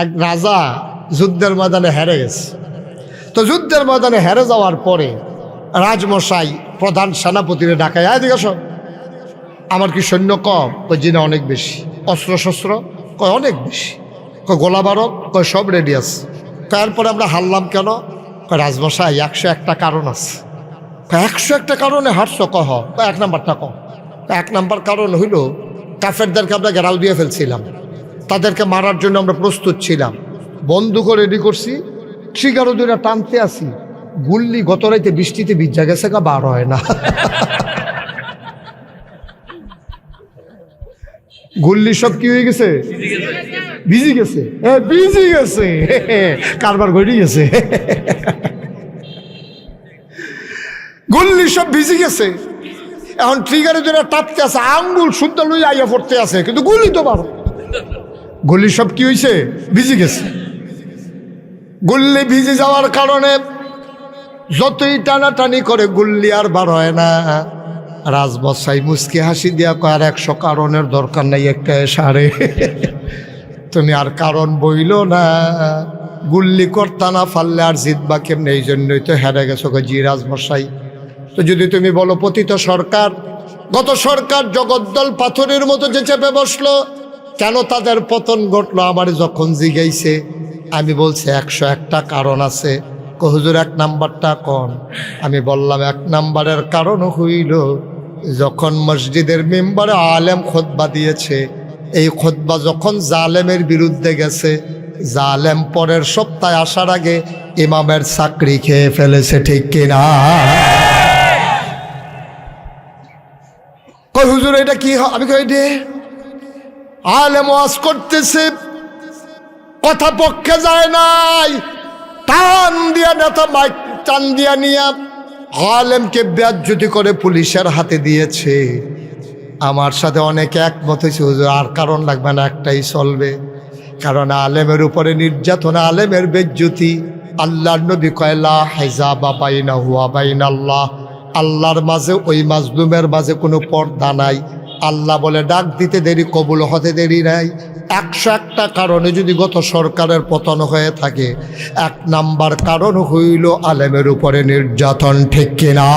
এক রাজা যুদ্ধের ময়দানে হেরে গেছে। তো যুদ্ধের ময়দানে হেরে যাওয়ার পরে রাজমশাই প্রধান সেনাপতিরে ডাকায়, এদিকে আসো, আমার কি সৈন্য কম? কই জি না, অনেক বেশি। অস্ত্র শস্ত্র? কয় অনেক বেশি। কয় গোলা বারত? কয় সব রেডি আছে। তারপরে আমরা হারলাম কেন? কয় রাজমশাই 101টা কারণ আছে। 101টা কারণে হারছো? কহ 1 নাম্বারটা কহ। 1 নাম্বার কারণ হইল কাফেরদেরকে আমরা ঘেরাও দিয়ে ফেলছিলাম, তাদেরকে মারার জন্য আমরা প্রস্তুত ছিলাম, বন্দুকও রেডি করছি, ট্রিগারও দুইটা টানতে আসি, গুল্লি গত রাইতে বৃষ্টিতে ভিজা গেছে, বার হয় না। গুল্লি সব কি হয়ে গেছে? ভিজি গেছে, ভিজি গেছে, কারবার ঘটে গেছে, গুল্লি সব ভিজি গেছে। এখন ট্রিগারে দুইটা টাপতে আছে, আঙ্গুল শুদ্ধ লই আইয়া পড়তে আছে, কিন্তু গুলি তো বার, গুলি সব কি হয়েছে? ভিজি গেছে। গুল্লি ভিজে যাওয়ার কারণে যতই টানাটানি করে গুল্লি আর বার হয় না। রাজমশাই মুচকি হাসি দিয়া কয়, আর 100 কারণের দরকার নাই, একটা সারে, তুমি আর কারণ বইল না, গুল্লি করতা না পারলে আর জিতবা কেমনে, এই জন্যই তো হেরে গেছো। জি রাজমশাই, তো যদি তুমি বলো পতিত সরকার, গত সরকার জগদ্দল পাথরের মতো যে চেপে বসলো, কেন তাদের পতন ঘটলো? আমার যখন জিগাইছে আমি বলছি 101টা কারণ আছে। হুজুর 1 নাম্বারটা কোন? আমি বললাম 1 নাম্বারের কারণ হইল যখন মসজিদের মেম্বারে আলেম খুতবা দিয়েছে, এই খুতবা যখন জালেমের বিরুদ্ধে গেছে, জালেম পরের সপ্তাহে আসার আগে ইমামের চাকরি খেয়ে ফেলেছে, ঠিক কিনা? কই হুজুর এটা কি? আমি কই দে আলেম ওয়াজ করতেছে, কথা পক্ষে যায় নাই, টান দিয়া নেতা মাইক টান দিয়া নিয়া আলেমকে বেয়াজ্জতি করে পুলিশের হাতে দিয়েছে। আমার সাথে অনেকে একমত হয়েছে, হুজুর আর কারণ লাগবে না, একটাই চলবে। কারণ আলেমের উপরে নির্যাতন, আলেমের বেজ্জতি। আল্লাহর নবী কয় লা হিজাবা বাইনাহু ওয়া বাইনাল্লাহ, আল্লাহর মাঝে ওই মাজলুমের মাঝে কোনো পর্দা নাই। আল্লাহ বলে ডাক দিতে দেরি, কবুল হতে দেরি নাই। 101টা কারণে যদি গত সরকারের পতন হয়ে থাকে, 1 নাম্বার কারণ হইল আলেমের উপরে নির্যাতন, ঠিক কিনা?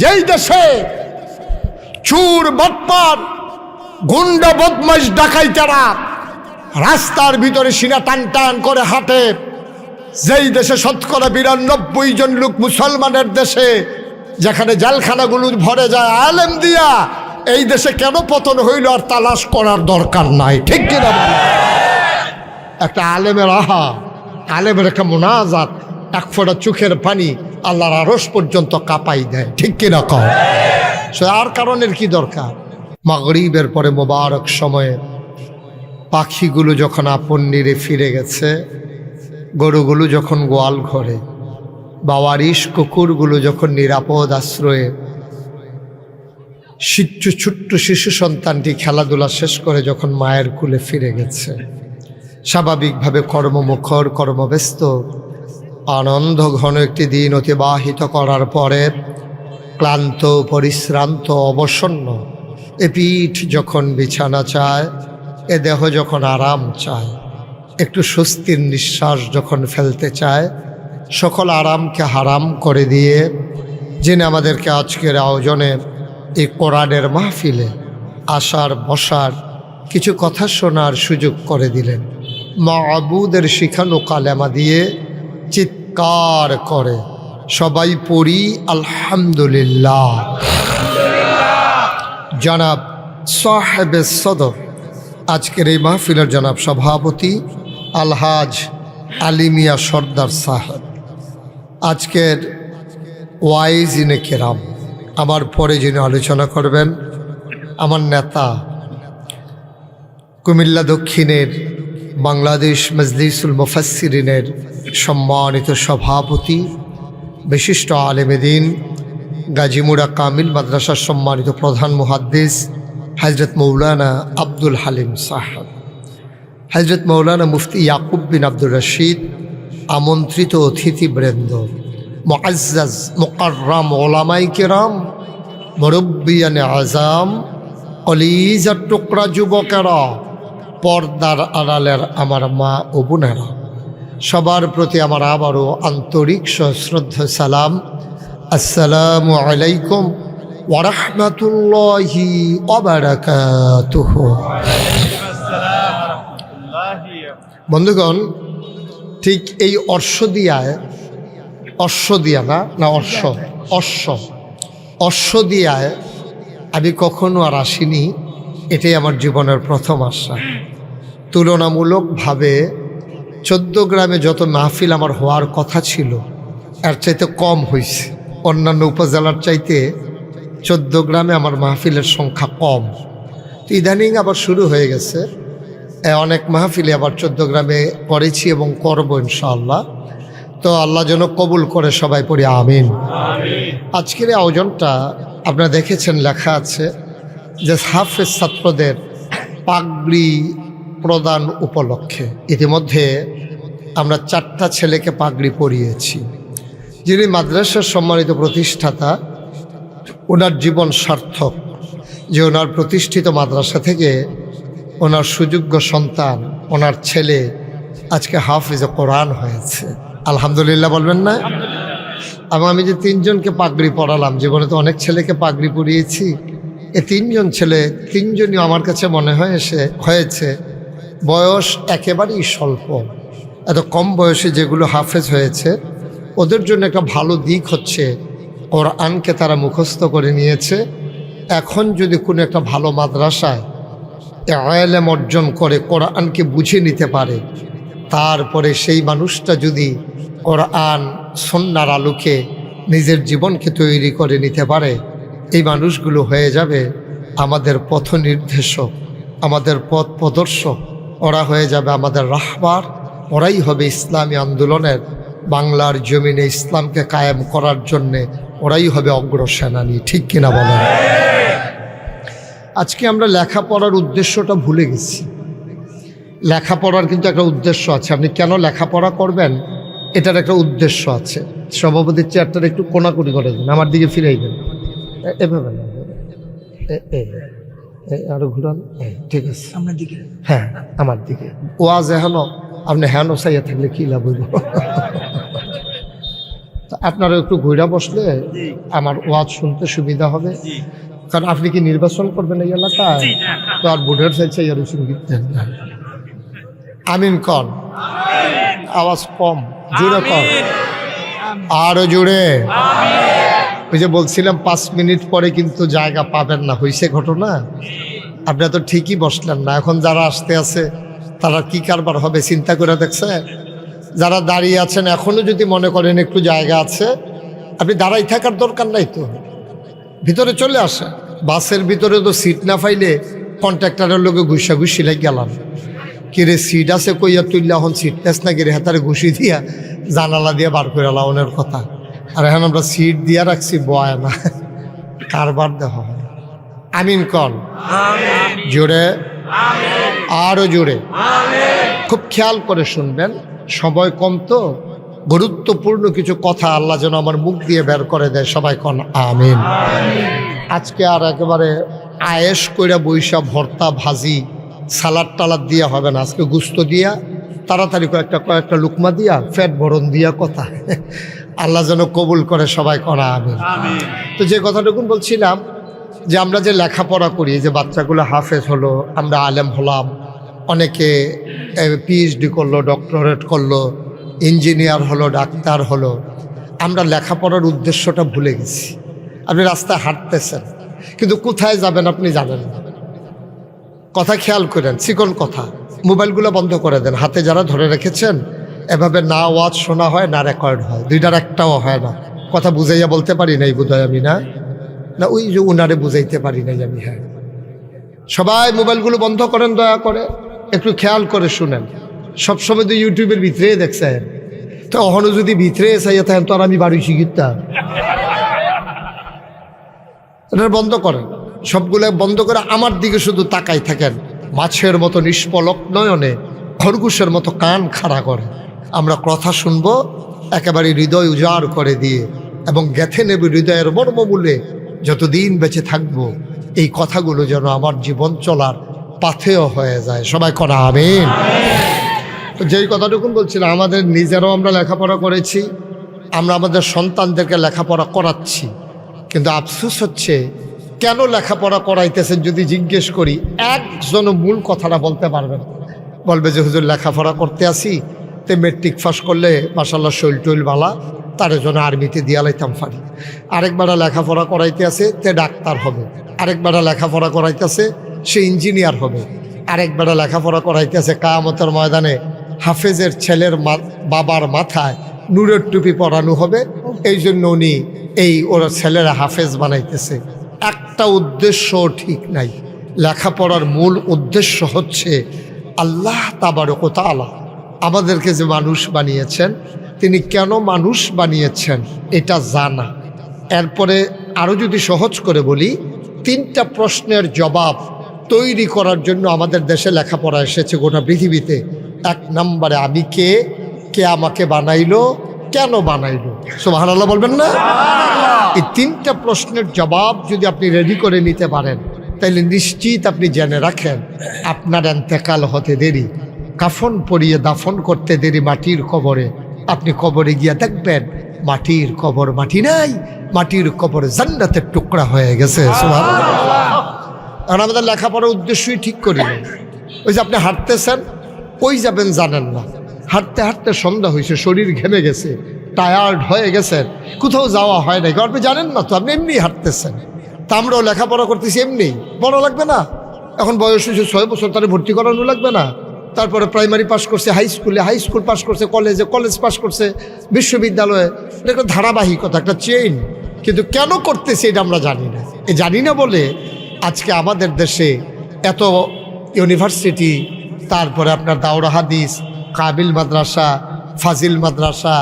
যেই দেশে চুর বাটপার গুন্ডা বদমাইশ ডাকাইতেরা রাস্তার ভিতরে সিনা টান টান করে হাঁটে, যেই দেশে 92% জন লোক মুসলমানের দেশে, যেখানে জেলখানাগুলো ভরে যায় আলেম দিয়া, এই দেশে কেন পতন হইল আর তালাশ করার দরকার নাই, ঠিক কিনা? একটা আলেমের আলেমের একটা মোনাজাত, 1 ফোঁটা চোখের পানি আল্লাহর আরশ পর্যন্ত কাঁপাই দেয়, ঠিক কিনা? কম আর কারণের কি দরকার? মাগরিবের পরে মোবারক সময়ে পাখিগুলো যখন আপন নিরে ফিরে গেছে, গরুগুলো যখন গোয়াল ঘরে, বাওয়ারিশ কুকুরগুলো যখন নিরাপদ আশ্রয়ে, ছোট্ট শিশু সন্তানটি খেলাধুলা শেষ করে যখন মায়ের কুলে ফিরে গেছে, স্বাভাবিকভাবে কর্মমুখর, কর্মব্যস্ত, আনন্দ ঘন একটি দিন অতিবাহিত করার পরে ক্লান্ত, পরিশ্রান্ত, অবসন্ন এ পিঠ যখন বিছানা চায়, এ দেহ যখন আরাম চায়, একটু স্বস্তির নিঃশ্বাস যখন ফেলতে চায়, সকল আরামকে হারাম করে দিয়ে যিনি আমাদেরকে আজকের আয়োজনে এই কোরআনের মাহফিলে আসার বসার, কিছু কথা শোনার সুযোগ করে দিলেন, মাবুদের শিখানো কালেমা দিয়ে চিৎকার করে সবাই পড়ি আলহামদুলিল্লাহ। জনাব সাহেবে সদর, আজকের এই মাহফিলের জনাব সভাপতি আলহাজ আলিমিয়া সর্দার সাহেব, আজকের ওয়াইজিনে কেরাম, আমার পরে যিনি আলোচনা করবেন আমার নেতা, কুমিল্লা দক্ষিণের বাংলাদেশ মজলিসুল মুফাসসিরিনের সম্মানিত সভাপতি, বিশিষ্ট আলেমে দ্বীন, গাজীমুড়া কামিল মাদ্রাসার সম্মানিত প্রধান মুহাদ্দিস হযরত মৌলানা আব্দুল হালিম সাহেব, হযরত মৌলানা মুফতি ইয়াকুব বিন আব্দুর রশিদ, আমন্ত্রিত অতিথিবৃন্দ, মুআজ্জাজ মুকাররম ওলামায়ে কেরাম, মুরব্বিয়ানে আযাম, কলিজার টুকরা যুবকেরা, পর্দার আড়ালের আমার মা ও বোনেরা, সবার প্রতি আমার আবারও আন্তরিক সশ্রদ্ধ সালাম। আসসালামু আলাইকুম ওয়া রাহমাতুল্লাহি ওয়া বারাকাতুহু। বন্ধুগণ, ঠিক এই অশ্বদিয়ায় আমি কখনো আর আসিনি। এটাই আমার জীবনের প্রথম আসা। তুলনামূলকভাবে 14 গ্রামে যত মাহফিল আমার হওয়ার কথা ছিল এর চাইতে কম হয়েছে। অন্যান্য উপজেলার চাইতে 14 গ্রামে আমার মাহফিলের সংখ্যা কম। ইদানিং আবার শুরু হয়ে গেছে, অনেক মাহফিলে আবার 14 গ্রামে করেছি এবং করব ইনশাআল্লাহ। তো আল্লাহ যেন কবুল করে, সবাই পড়ি আমিন। আজকের এই আয়োজনটা আপনারা দেখেছেন, লেখা আছে যে হাফেজ ছাত্রদের পাগড়ি প্রদান উপলক্ষে। ইতিমধ্যে আমরা 4টা ছেলেকে পাগড়ি পরিয়েছি। যিনি মাদ্রাসার সম্মানিত প্রতিষ্ঠাতা, ওনার জীবন সার্থক যে ওনার প্রতিষ্ঠিত মাদ্রাসা থেকে ওনার সুযোগ্য সন্তান, ওনার ছেলে আজকে হাফিজে কোরআন হয়েছে। আলহামদুলিল্লাহ বলবেন না? এবং আমি যে 3জনকে পাগড়ি পরালাম, জীবনে তো অনেক ছেলেকে পাগড়ি পরিয়েছি, এই 3জন ছেলে 3জনই আমার কাছে মনে হয়েছে বয়স একেবারেই স্বল্প। এত কম বয়সে যেগুলো হাফেজ হয়েছে, ওদের জন্য একটা ভালো দিক হচ্ছে কোরআনকে তারা মুখস্থ করে নিয়েছে। এখন যদি কোনো একটা ভালো মাদ্রাসায় ইলম অর্জন করে কোরআনকে বুঝে নিতে পারে, তারপরে সেই মানুষটা যদি কোরআন সুন্নাহর আলোকে নিজের জীবনকে তৈরি করে নিতে পারে, এই মানুষগুলো হয়ে যাবে আমাদের পথ নির্দেশক, আমাদের পথ প্রদর্শক। ওরা হয়ে যাবে আমাদের রাহবার। ওরাই হবে ইসলামী আন্দোলনের, বাংলার জমিনে ইসলামকে কায়েম করার জন্যে ওরাই হবে অগ্রসেনানী। ঠিক কিনা বলেন? আজকে আমরা লেখাপড়ার উদ্দেশ্যটা ভুলে গেছি। লেখাপড়ার কিন্তু একটা উদ্দেশ্য আছে। আপনি কেন লেখাপড়া করবেন, এটার একটা উদ্দেশ্য আছে। সভাপতির চেয়ারটার একটু কোনাকুনি করে দিন, আমার দিকে ফিরেই দেন। এভাবে না, আরো ঘুরান। ঠিক আছে, আমার দিকে। হ্যাঁ, আমার দিকে। ওয়াজ হেন আপনি হেন চাইয়া থাকলে কি লাভ হইব? আপনারা একটু ঘুরা বসলে আমার ওয়াজ শুনতে সুবিধা হবে। কারণ আপনি কি নির্বাচন করবেন এই এলাকায়? তো আর বুঢের চাইছে সঙ্গীত। আমিন কন, আওয়াজ কম, জোরে কন, আরো জোরে। ওই যে বলছিলাম 5 মিনিট পরে কিন্তু জায়গা পাবেন না, হয়েছে ঘটনা। আপনারা তো ঠিকই বসলেন না। এখন যারা আসতে আছে তারা কি কারবার হবে চিন্তা করে দেখছে? যারা দাঁড়িয়ে আছেন এখনো যদি মনে করেন একটু জায়গা আছে, আপনি দাঁড়াই থাকার দরকার নাই, তো ভিতরে চলে আসে। বাসের ভিতরে তো সিট না পাইলে কন্ট্রাক্টরের লোকে ঘুষি লাগে গেলাম, কিরে সিট আছে কইয়া তুললে এখন সিট পেস না কিরে হাতারে ঘুষি দিয়া জানালা দিয়ে বার করে লাউনের কথা। আর এখন আমরা সিট দিয়া রাখছি, বয় না, কারবার দেওয়া হয়। আমিন কন, জোরে, আরো জোরে। খুব খেয়াল করে শুনবেন, সময় কম তো, গুরুত্বপূর্ণ কিছু কথা আল্লাহ যেন আমার মুখ দিয়ে বের করে দেয়। সবাই কন আমিন। আজকে আর একেবারে আয়েশ কইরা বৈশা ভর্তা ভাজি সালাদ টালাদ দিয়া হবে না। আজকে গুস্ত দিয়া তাড়াতাড়ি কয়েকটা লুকমা দিয়া ফ্যাট ভরণ দিয়া কথা আল্লাহ যেন কবুল করে। সবাই করা আমিন। তো যে কথাটুকুন বলছিলাম, যে আমরা যে লেখাপড়া করি, যে বাচ্চাগুলো হাফেজ হলো, আমরা আলেম হলাম, অনেকে পিএইচডি করলো, ডক্টরেট করলো, ইঞ্জিনিয়ার হলো, ডাক্তার হলো। আমরা লেখাপড়ার উদ্দেশ্যটা ভুলে গেছি। আপনি রাস্তায় হাঁটতেছেন, কিন্তু কোথায় যাবেন আপনি জানেন না। কথা খেয়াল করেন, চিকন কথা। মোবাইলগুলো বন্ধ করে দেন। হাতে যারা ধরে রেখেছেন, এভাবে না ওয়াজ শোনা হয় না রেকর্ড হয়, দুইটার একটাও হয় না। কথা বুঝাইয়া বলতে পারি নাই বোধহয় আমি, না না ওই যে উনারে বুঝাইতে পারি নাই আমি। হ্যাঁ, সবাই মোবাইলগুলো বন্ধ করেন, দয়া করে একটু খেয়াল করে শুনেন। সবসময় তো ইউটিউবের ভিতরে দেখছেন, তো অহনো যদি ভিতরে চাইয়া থাকেন তো আর আমি বাড়ি শিখিতাম। এটা বন্ধ করেন, সবগুলো বন্ধ করে আমার দিকে শুধু তাকাই থাকেন। মাছের মতো নিষ্পলক নয়নে, খরগোশের মতো কান খাড়া করে আমরা কথা শুনবো, একেবারে হৃদয় উজাড় করে দিয়ে, এবং গেথে নেব হৃদয়ের মর্মমূলে। যতদিন বেঁচে থাকবো এই কথাগুলো যেন আমার জীবন চলার পাথেয় হয়ে যায়। সবাই করা আমিন। তো যেই কথাটুকু বলছিলাম, আমাদের নিজেরাও আমরা লেখাপড়া করেছি, আমরা আমাদের সন্তানদেরকে লেখাপড়া করাচ্ছি, কিন্তু আফসোস হচ্ছে কেন লেখাপড়া করাইতেছেন যদি জিজ্ঞেস করি, একজন মূল কথাটা বলতে পারবেন। বলবে যে হুজুর লেখাপড়া করতে আসি, তে মেট্রিক পাস করলে মাশাল্লাহ শৈল টৈল বালা, তার জন্য আর্মিতে দিয়া লাইতাম পারি। আরেকবারা লেখাপড়া করাইতে আছে তে ডাক্তার হবে, আরেকবারা লেখাপড়া করাইতে আছে সে ইঞ্জিনিয়ার হবে, আরেকবারা লেখাপড়া করাইতে আছে কায়ামতের ময়দানে হাফেজের ছেলের বাবার মাথায় নূরের টুপি পরানো হবে, এই জন্য উনি ওর ছেলেরা হাফেজ বানাইতেছে। একটা উদ্দেশ্য ঠিক নাই। লেখাপড়ার মূল উদ্দেশ্য হচ্ছে আল্লাহ তাবারক ওয়া তাআলা আমাদেরকে যে মানুষ বানিয়েছেন, তিনি কেন মানুষ বানিয়েছেন এটা জানা। এরপরে আরও যদি সহজ করে বলি, 3টা প্রশ্নের জবাব তৈরি করার জন্য আমাদের দেশে লেখাপড়া এসেছে গোটা পৃথিবীতে। 1 নম্বরে আমি কে, কে আমাকে বানাইলো, কেন বানাইলো। সুবহানাল্লাহ বলবেন না? এই 3টা প্রশ্নের জবাব যদি আপনি রেডি করে নিতে পারেন, তাহলে নিশ্চিত আপনি জেনে রাখেন আপনার ইন্তেকাল হতে দেরি, কাফন পরিয়ে দাফন করতে দেরি মাটির কবরে। আপনি কবরে গিয়ে দেখবেন মাটির কবর মাটি নাই, মাটির কবর জান্নাতের টুকরা হয়ে গেছে। সুবহানাল্লাহ। আর আমাদের লেখাপড়ার উদ্দেশ্যই ঠিক করি না। ওই যে আপনি হাঁটতেছেন, কই যাবেন জানেন না, হাঁটতে হাঁটতে সন্ধ্যা হয়েছে, শরীর ঘেমে গেছে, টায়ার্ড হয়ে গেছেন, কোথাও যাওয়া হয় নাই, আপনি জানেন না তো, আপনি এমনি হাঁটতেছেন। তা আমরাও লেখাপড়া করতেছি এমনি, বড় লাগবে না? এখন বয়স হয়েছে 6 বছর, তারে ভর্তি করানো লাগবে না? তারপরে প্রাইমারি পাস করছে, হাই স্কুল পাস করছে, কলেজ পাস করছে, বিশ্ববিদ্যালয়ে। এটা একটা ধারাবাহিকতা, একটা চেইন। কিন্তু কেন করতেছি এটা আমরা জানি না। জানি না বলে আজকে আমাদের দেশে এত ইউনিভার্সিটি, তারপরে আপনার দাওরা হাদিস, কাবিল মাদ্রাসা, ফাজিল মাদ্রাসা,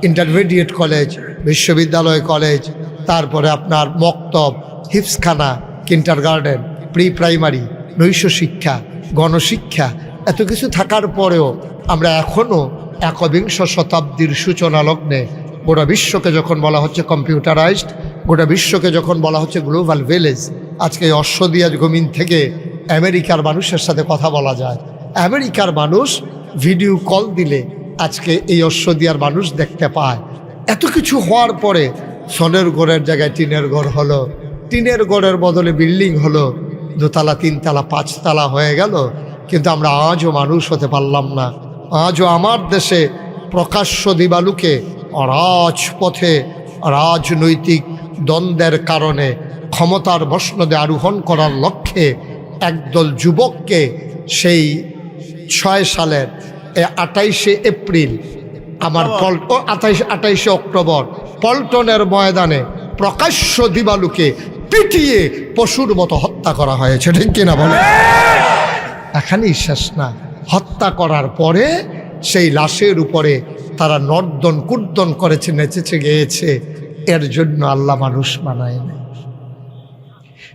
ইন্টারমিডিয়েট কলেজ, বিশ্ববিদ্যালয় কলেজ, তারপরে আপনার মক্তব, হিফজখানা, কিন্ডারগার্টেন, প্রি প্রাইমারি, নৈশ শিক্ষা, গণশিক্ষা, এত কিছু থাকার পরেও আমরা এখনও 21শ শতাব্দীর সূচনা লগ্নে গোটা বিশ্বকে যখন বলা হচ্ছে কম্পিউটারাইজড, গোটা বিশ্বকে যখন বলা হচ্ছে গ্লোবাল ভিলেজ, আজকে অশ্বদিয়া জমিন থেকে আমেরিকার মানুষের সাথে কথা বলা যায়। আমেরিকার মানুষ ভিডিও কল দিলে আজকে এই অশ্বদিয়ার মানুষ দেখতে পায়। এত কিছু হওয়ার পরে সনের ঘরের জায়গায় টিনের ঘর হলো, টিনের ঘরের বদলে বিল্ডিং হলো, 2 তলা 3 তলা 5 তলা হয়ে গেল। কিন্তু আমরা আজও মানুষ হতে পারলাম না। আজও আমার দেশে প্রকাশ্য দিবালুকে রাজপথে রাজনৈতিক দ্বন্দ্বের কারণে ক্ষমতার মসনদে আরোহণ করার লক্ষ্যে একদল যুবককে সেই 6 সালের 28শে এপ্রিল আমার 28শে অক্টোবর পল্টনের ময়দানে প্রকাশ্য দিবালুকে পিটিয়ে পশুর মতো হত্যা করা হয়েছে। ঠিক কিনা বলে? এখানেই শেষ না, হত্যা করার পরে সেই লাশের উপরে তারা নর্দন কুর্দন করেছে, নেচেছে, গেয়েছে। এর জন্য আল্লাহ মানুষ বানায় নাই,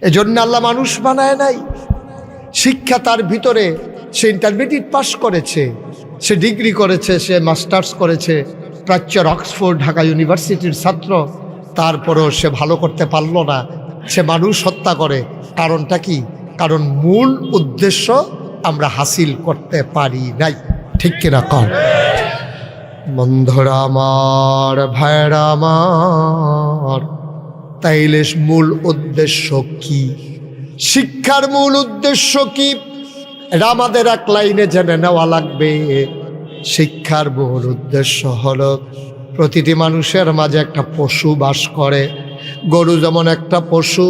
এজন্য আল্লাহ মানুষ বানায় নাই। শিক্ষা তার ভিতরে, সে ইন্টারমিডিয়েট পাস করেছে, সে ডিগ্রি করেছে, সে মাস্টার্স করেছে, প্রাচ্যের অক্সফোর্ড ঢাকা ইউনিভার্সিটির ছাত্র, তারপরেও সে ভালো করতে পারল না, সে মানুষ হত্যা করে। কারণটা কি? কারণ মূল উদ্দেশ্য আমরা হাসিল করতে পারি নাই। ঠিক কিনা কর? বন্ধুরা আমার, ভাইরা আমার, তাইলে মূল উদ্দেশ্য কি? শিক্ষার মূল উদ্দেশ্য কি? এটা আমাদের এক লাইনে জেনে নেওয়া লাগবে। শিক্ষার মূল উদ্দেশ্য হলো প্রতিটি মানুষের মাঝে একটা পশু বাস করে। গরু যেমন একটা পশু,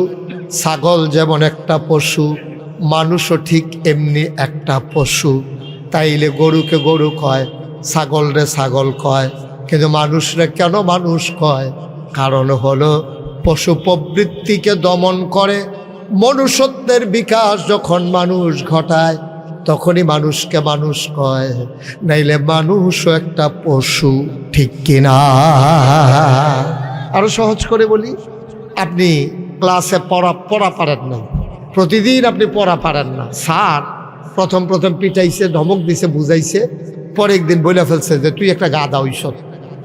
ছাগল যেমন একটা পশু, মানুষও ঠিক এমনি একটা পশু। তাইলে গরুকে গরু কয়, ছাগলরে ছাগল কয়, কিন্তু মানুষরে কেন মানুষ কয়? কারণ হলো পশু প্রবৃত্তিকে দমন করে মনুষ্যত্বের বিকাশ যখন মানুষ ঘটায়, তখনই মানুষকে মানুষ কয়, নাইলে মানুষও একটা পশু। ঠিক কিনা? আরো সহজ করে বলি, আপনি ক্লাসে পড়া পারেন না, প্রতিদিন আপনি পড়া পারেন না। স্যার প্রথম পিটাইছে, ধমক দিছে, বুঝাইছে, পরে একদিন বলে ফেলছে যে তুই একটা গাধা হইস,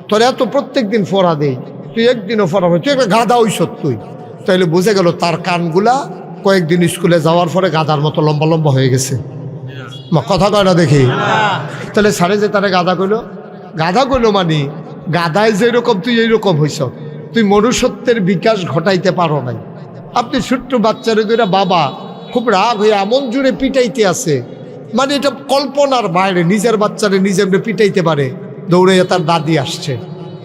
তোর এত প্রত্যেক দিন পড়া দেই, তুই একদিনও পড়া, তুই একটা গাধা হইস তুই। তাইলে বুঝে গেল তার কানগুলা কয়েকদিন স্কুলে যাওয়ার পরে গাদার মতো লম্বা লম্বা হয়ে গেছে। কথা কয় না দেখি। তাহলে স্যারে যে তারা গাদা কইল মানে গাদায় যেরকম তুই এইরকম হইছ, তুই মনুষ্যত্বের বিকাশ ঘটাইতে পারো নাই। আপনি ছোট্ট বাচ্চারে দুইটা বাবা খুব রাগ হয়ে এমন জুড়ে পিটাইতে আছে, মানে এটা কল্পনার বাইরে। নিজের বাচ্চারে নিজে পিটাইতে পারে, দৌড়াইয়া তার দাদি আসছে,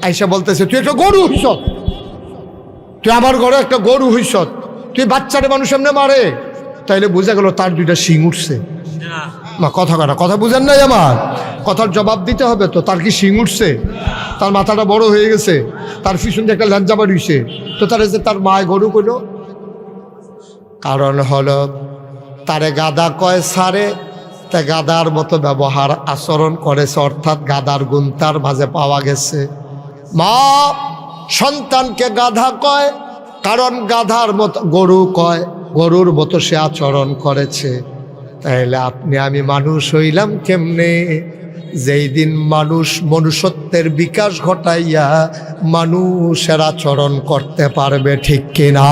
আইসা বলতেছে তুই একটা গরু হইস, তুই আমার ঘরে একটা গরু হইস, তুই বাচ্চারে মানুষ এমনি মারে। তাইলে বোঝা গেল তার দুইটা শিং উঠছে। কথা বুঝেন নাই আমার কথার জবাব দিতে হবে তো। তার কি শিং উঠছে? তার মাথাটা বড় হয়ে গেছে, তার পিছন দিয়ে একটা ল্যাঞ্জা বাড়িয়েছে, তো তার যে তার মায় গরু কইল। কারণ হলো তারে গাদা কয় সারে, তা গাদার মতো ব্যবহার আচরণ করেছে, অর্থাৎ গাদার গুণ তার মাঝে পাওয়া গেছে। মা সন্তানকে গাধা কয় কারণ গাধার মতো, গরু কয় গরুর মতো সে আচরণ করেছে। তাইলে আপনি আমি মানুষ হইলাম কেমনে? যেই দিন মানুষ মনুষ্যত্বের বিকাশ ঘটাইয়া মানুষের আচরণ করতে পারবে, ঠিক কিনা?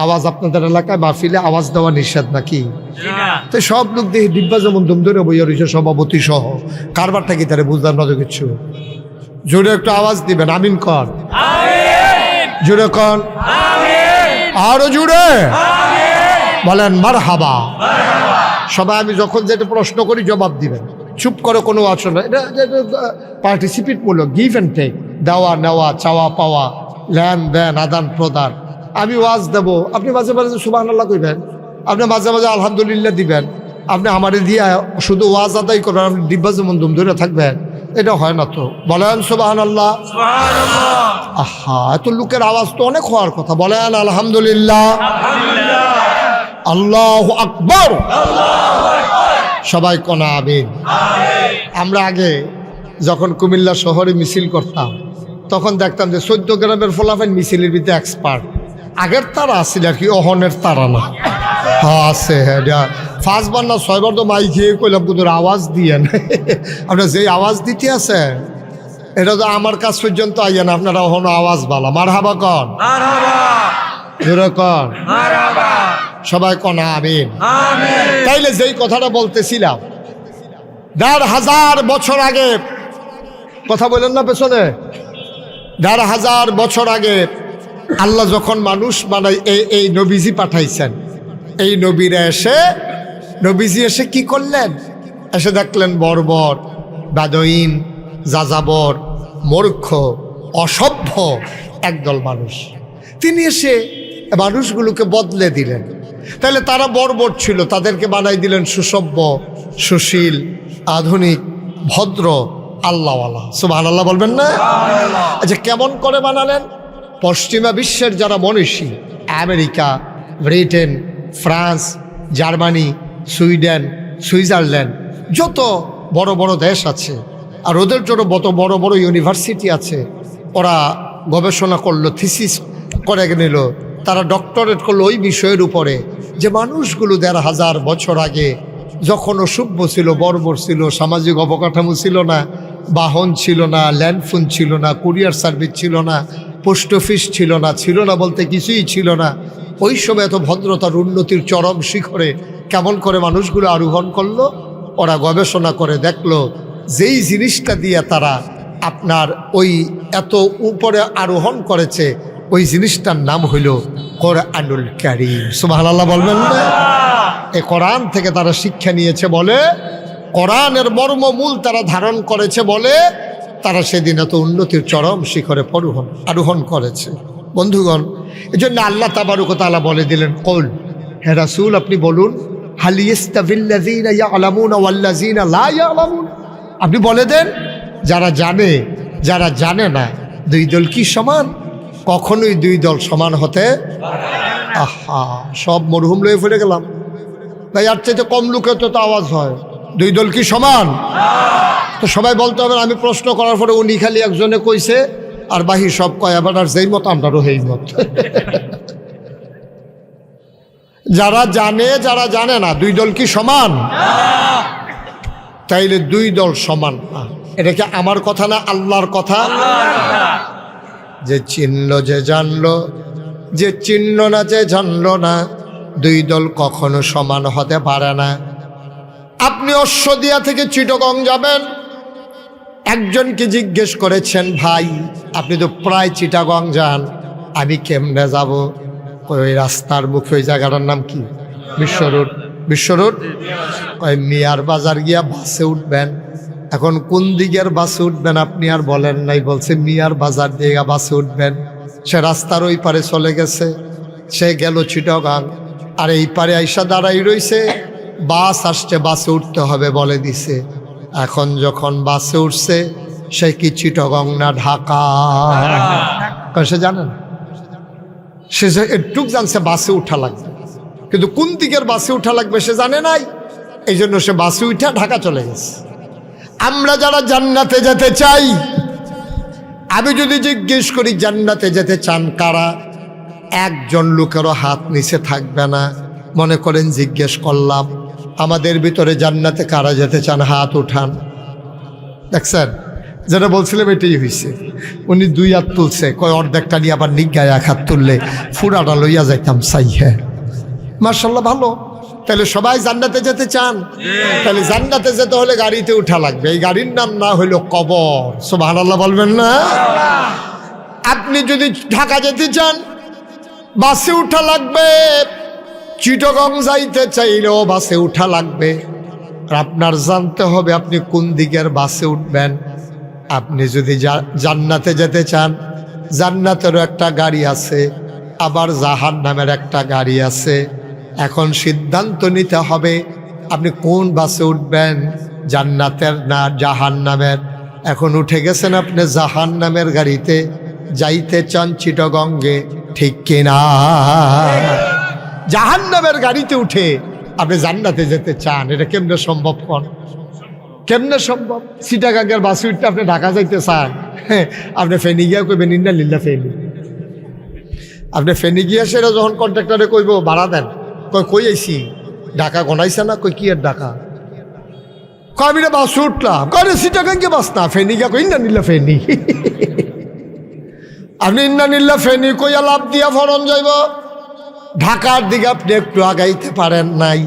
আওয়াজ আপনাদের এলাকায় মাহফিলে আওয়াজ দেওয়া নিষেধ নাকি? তো সব লোক দেখি ডিব্বা যেমন দুম ধরে বইয়া রয়েছে, সভাপতি সহ। কারবারটা কি তারা বুঝলাম না তো কিছু। জোরে একটু আওয়াজ দিবেন, আমিন কর, জোরে কর, আরো জোরে বলেন মারহাবা। সবাই আমি যখন যেটা প্রশ্ন করি জবাব দিবেন, চুপ করে কোনো আচরণ। এটা পার্টিসিপেট মূলক, গিভ অ্যান্ড টেক, দেওয়া নেওয়া, চাওয়া পাওয়া, লেন দেন, আদান প্রদান। আমি ওয়াজ দেবো, আপনি মাঝে মাঝে সুবহানাল্লাহ কইবেন, আপনি মাঝে মাঝে আলহামদুলিল্লাহ দিবেন, আপনি আমারে দিয়া শুধু ওয়াজ আদায় করবেন, আপনি ডিব্বা যেমন দুম ধরে থাকবেন, এটা হয় না তো। বলেন সুবহানাল্লাহ। আহা, এত লোকের আওয়াজ তো অনেক হওয়ার কথা। বলেন আলহামদুলিল্লাহ, আল্লাহু আকবার, সবাই কোনা আমিন। আমরা আগে যখন কুমিল্লা শহরে মিছিল করতাম, তখন দেখতাম যে 14 গ্রামের ফলাফল মিছিলের ভিতরে এক্সপার্ট। আগের তারা আসছিল আর কি, অহনের তারা না। হ্যাঁ আছে, হ্যাঁ 5 বার না 6 বার তো মাই খেয়ে কইলাম কিন্তু আওয়াজ দিয়েন। আপনার যেই আওয়াজ দিতে আছেন এটা তো আমার কাছ পর্যন্ত আইয়া না, আপনারা অহন আওয়াজ বালা। মারহাবা কন, কন, সবাই কনা আমিন। তাইলে যেই কথাটা বলতেছিলাম, 1500 বছর আগে, কথা বলেন না পেছনে, 1500 বছর আগে আল্লাহ যখন মানুষ বানাই এই নবীজি পাঠাইছেন, এই নবীজি এসে কি করলেন? এসে দেখলেন বর্বর, বাদইন, যাযাবর, মূর্খ, অসভ্য একদল মানুষ। তিনি এসে মানুষগুলোকে বদলে দিলেন। তাহলে তারা বর্বর ছিল, তাদেরকে বানাই দিলেন সুসভ্য, সুশীল, আধুনিক, ভদ্র, আল্লাহওয়ালা। সুবহানাল্লাহ বলবেন না? আচ্ছা, কেমন করে বানালেন? পশ্চিমা বিশ্বের যারা মনীষী, America, Britain, France, Germany, Sweden, Switzerland, যত বড় বড় দেশ আছে, আর ওদের জন্য বড় বড় ইউনিভার্সিটি আছে, ওরা গবেষণা করলো, থিসিস করে নিল, তারা ডক্টরেট করলো ওই বিষয়ের উপরে যে মানুষগুলো 1500 বছর আগে যখন অসভ্য ছিল, বর্বর ছিল, সামাজিক অবকাঠামো ছিল না, বাহন ছিল না, ল্যান্ডফোন ছিল না, কুরিয়ার সার্ভিস ছিল না, পোস্ট অফিস ছিল না বলতে কিছুই ছিল না। ওই সময় এত ভদ্রতার উন্নতির চরম শিখরে কেমন করে মানুষগুলো আরোহণ করলো? ওরা গবেষণা করে দেখলো যেই জিনিসটা দিয়ে তারা আপনার ওই এত উপরে আরোহণ করেছে, ওই জিনিসটার নাম হইল কোরআনুল কারীম। সুবহানাল্লাহ বলবেন না? এই কোরআন থেকে তারা শিক্ষা নিয়েছে বলে, কোরআনের মর্মমূল তারা ধারণ করেছে বলে তারা সেদিন এত উন্নতির চরম শিখরে আরোহণ করেছে। বন্ধুগণ, এই জন্য আল্লাহ তাবারক ওয়া তাআলা বলে দিলেন, কল, হে রাসূল আপনি বলুন, হাল ইয়াস্তাবিল্লাযীনা ইয়ালামুনা ওয়াল্লাযীনা লা ইয়ালামুন, আপনি বলে দেন যারা জানে যারা জানে না, দুই দল কি সমান? কখনোই দুই দল সমান হতে। আহা, সব মরহুম লয়ে ফিরে গেলাম ভাই, আর চাইতে কম লোকে তো আওয়াজ হয়, দুই দল কি সমান? তো সবাই বলতে হবে। আমি প্রশ্ন করার পরে উনি খালি একজনে কইছে আর বাহি সব কয়, আবার আর যেই মত আমরারও সেই মত। যারা জানে যারা জানে না, দুই দল কি সমান? তাইলে দুই দল সমান না, এটা কি আমার কথা না আল্লাহর কথা? যে চিনলো, যে জানলো, যে চিনল না, যে জানল না, দুই দল কখনো সমান হতে পারে না। আপনি অশ্বদিয়া থেকে চিটাগং যাবেন, একজনকে জিজ্ঞেস করেছেন, ভাই আপনি তো প্রায় চিটাগং যান, আমি কেমনে যাব? ওই রাস্তার মুখে ওই জায়গাটার নাম কি? বিশ্ব রোড। বিশ্ব রোড ওই মিয়ার বাজার গিয়া বাসে উঠবেন। এখন কোন দিকের বাসে উঠবেন আপনি আর বলেন নাই, বলছে মিয়ার বাজার দিয়ে বাসে উঠবেন। সে রাস্তার ওই পারে চলে গেছে, সে গেল চিটাগং, আর এই পারে আইসা দাঁড়াই রইছে, বাস আসছে, বাসে উঠতে হবে বলে দিছে। এখন যখন বাসে উঠছে, সে কি চিটাগং না ঢাকা? সে জানেন, সে একটুক জানছে বাসে উঠা লাগবে, কিন্তু কোন দিকের বাসে উঠা লাগবে সে জানে নাই। এই জন্য সে বাসে উঠা ঢাকা চলে গেছে। আমরা যারা জান্নাতে যেতে চাই, আমি যদি জিজ্ঞেস করি জান্নাতে যেতে চান কারা, একজন লোকেরও হাত নিচে থাকবে না। মনে করেন জিজ্ঞেস করলাম, আমাদের ভিতরে জান্নাতে কারা যেতে চান, হাত উঠান। দেখছেন, যেটা বলছিলাম এটাই হয়েছে। উনি দুই হাত তুলছে, কয় অর্ধেকটা নিয়ে আবার নিগায় এক হাত তুললে ফুরাটা লইয়া যাইতাম চাই। হ্যাঁ, মার্শাল্লাহ, ভালো। তাহলে সবাই জান্নাতে যেতে চান? তাহলে জান্নাতে যেতে হলে গাড়িতে উঠা লাগবে। এই গাড়ির নাম না হইল কবর। সুবহানাল্লাহ বলবেন না? আপনি যদি ঢাকা যেতে চান, বাসে উঠা লাগবে। চিটাগং যাইতে চাইলেও বাসে উঠা লাগবে। আপনার জানতে হবে আপনি কোন দিকের বাসে উঠবেন। আপনি যদি জান্নাতে যেতে চান, জান্নাতেরও একটা গাড়ি আছে, আবার জাহান্নামের একটা গাড়ি আছে। এখন সিদ্ধান্ত নিতে হবে আপনি কোন বাসে উঠবেন, জান্নাতের না জাহান্নামের। এখন উঠে গেছেন আপনি জাহান্নামের গাড়িতে, যাইতে চান চিটাগঙ্গে, ঠিক কিনা? জাহান্নামের গাড়িতে উঠে আপনি জান্নাতে যেতে চান, এটা কেমনে সম্ভব? কেমনে সম্ভব? চিটাগঙ্গের বাসে উঠতে আপনি ঢাকা যাইতে চান? হ্যাঁ, আপনি ফেনি গিয়া কইবেন ইন্না লিল্লা ফেনি। আপনি ফেনি গিয়া সেটা যখন কন্ট্রাক্টরে কইব ভাড়া দেন, কই আইসি ঢাকা গনাইছে না, কই কি আর ঢাকা, আমি না বাসে উঠলাম, কয়ে চিটাগঙ্গে বাস না, ফেনি গিয়া কই ইন্না নিল্লা ফেনি। আপনি ইন্না নিল্লা ফেনি কইয়া লাভ দিয়া ফরন যাইব। ঢাকার দিকে আপনি একটু আগাইতে পারেন নাই,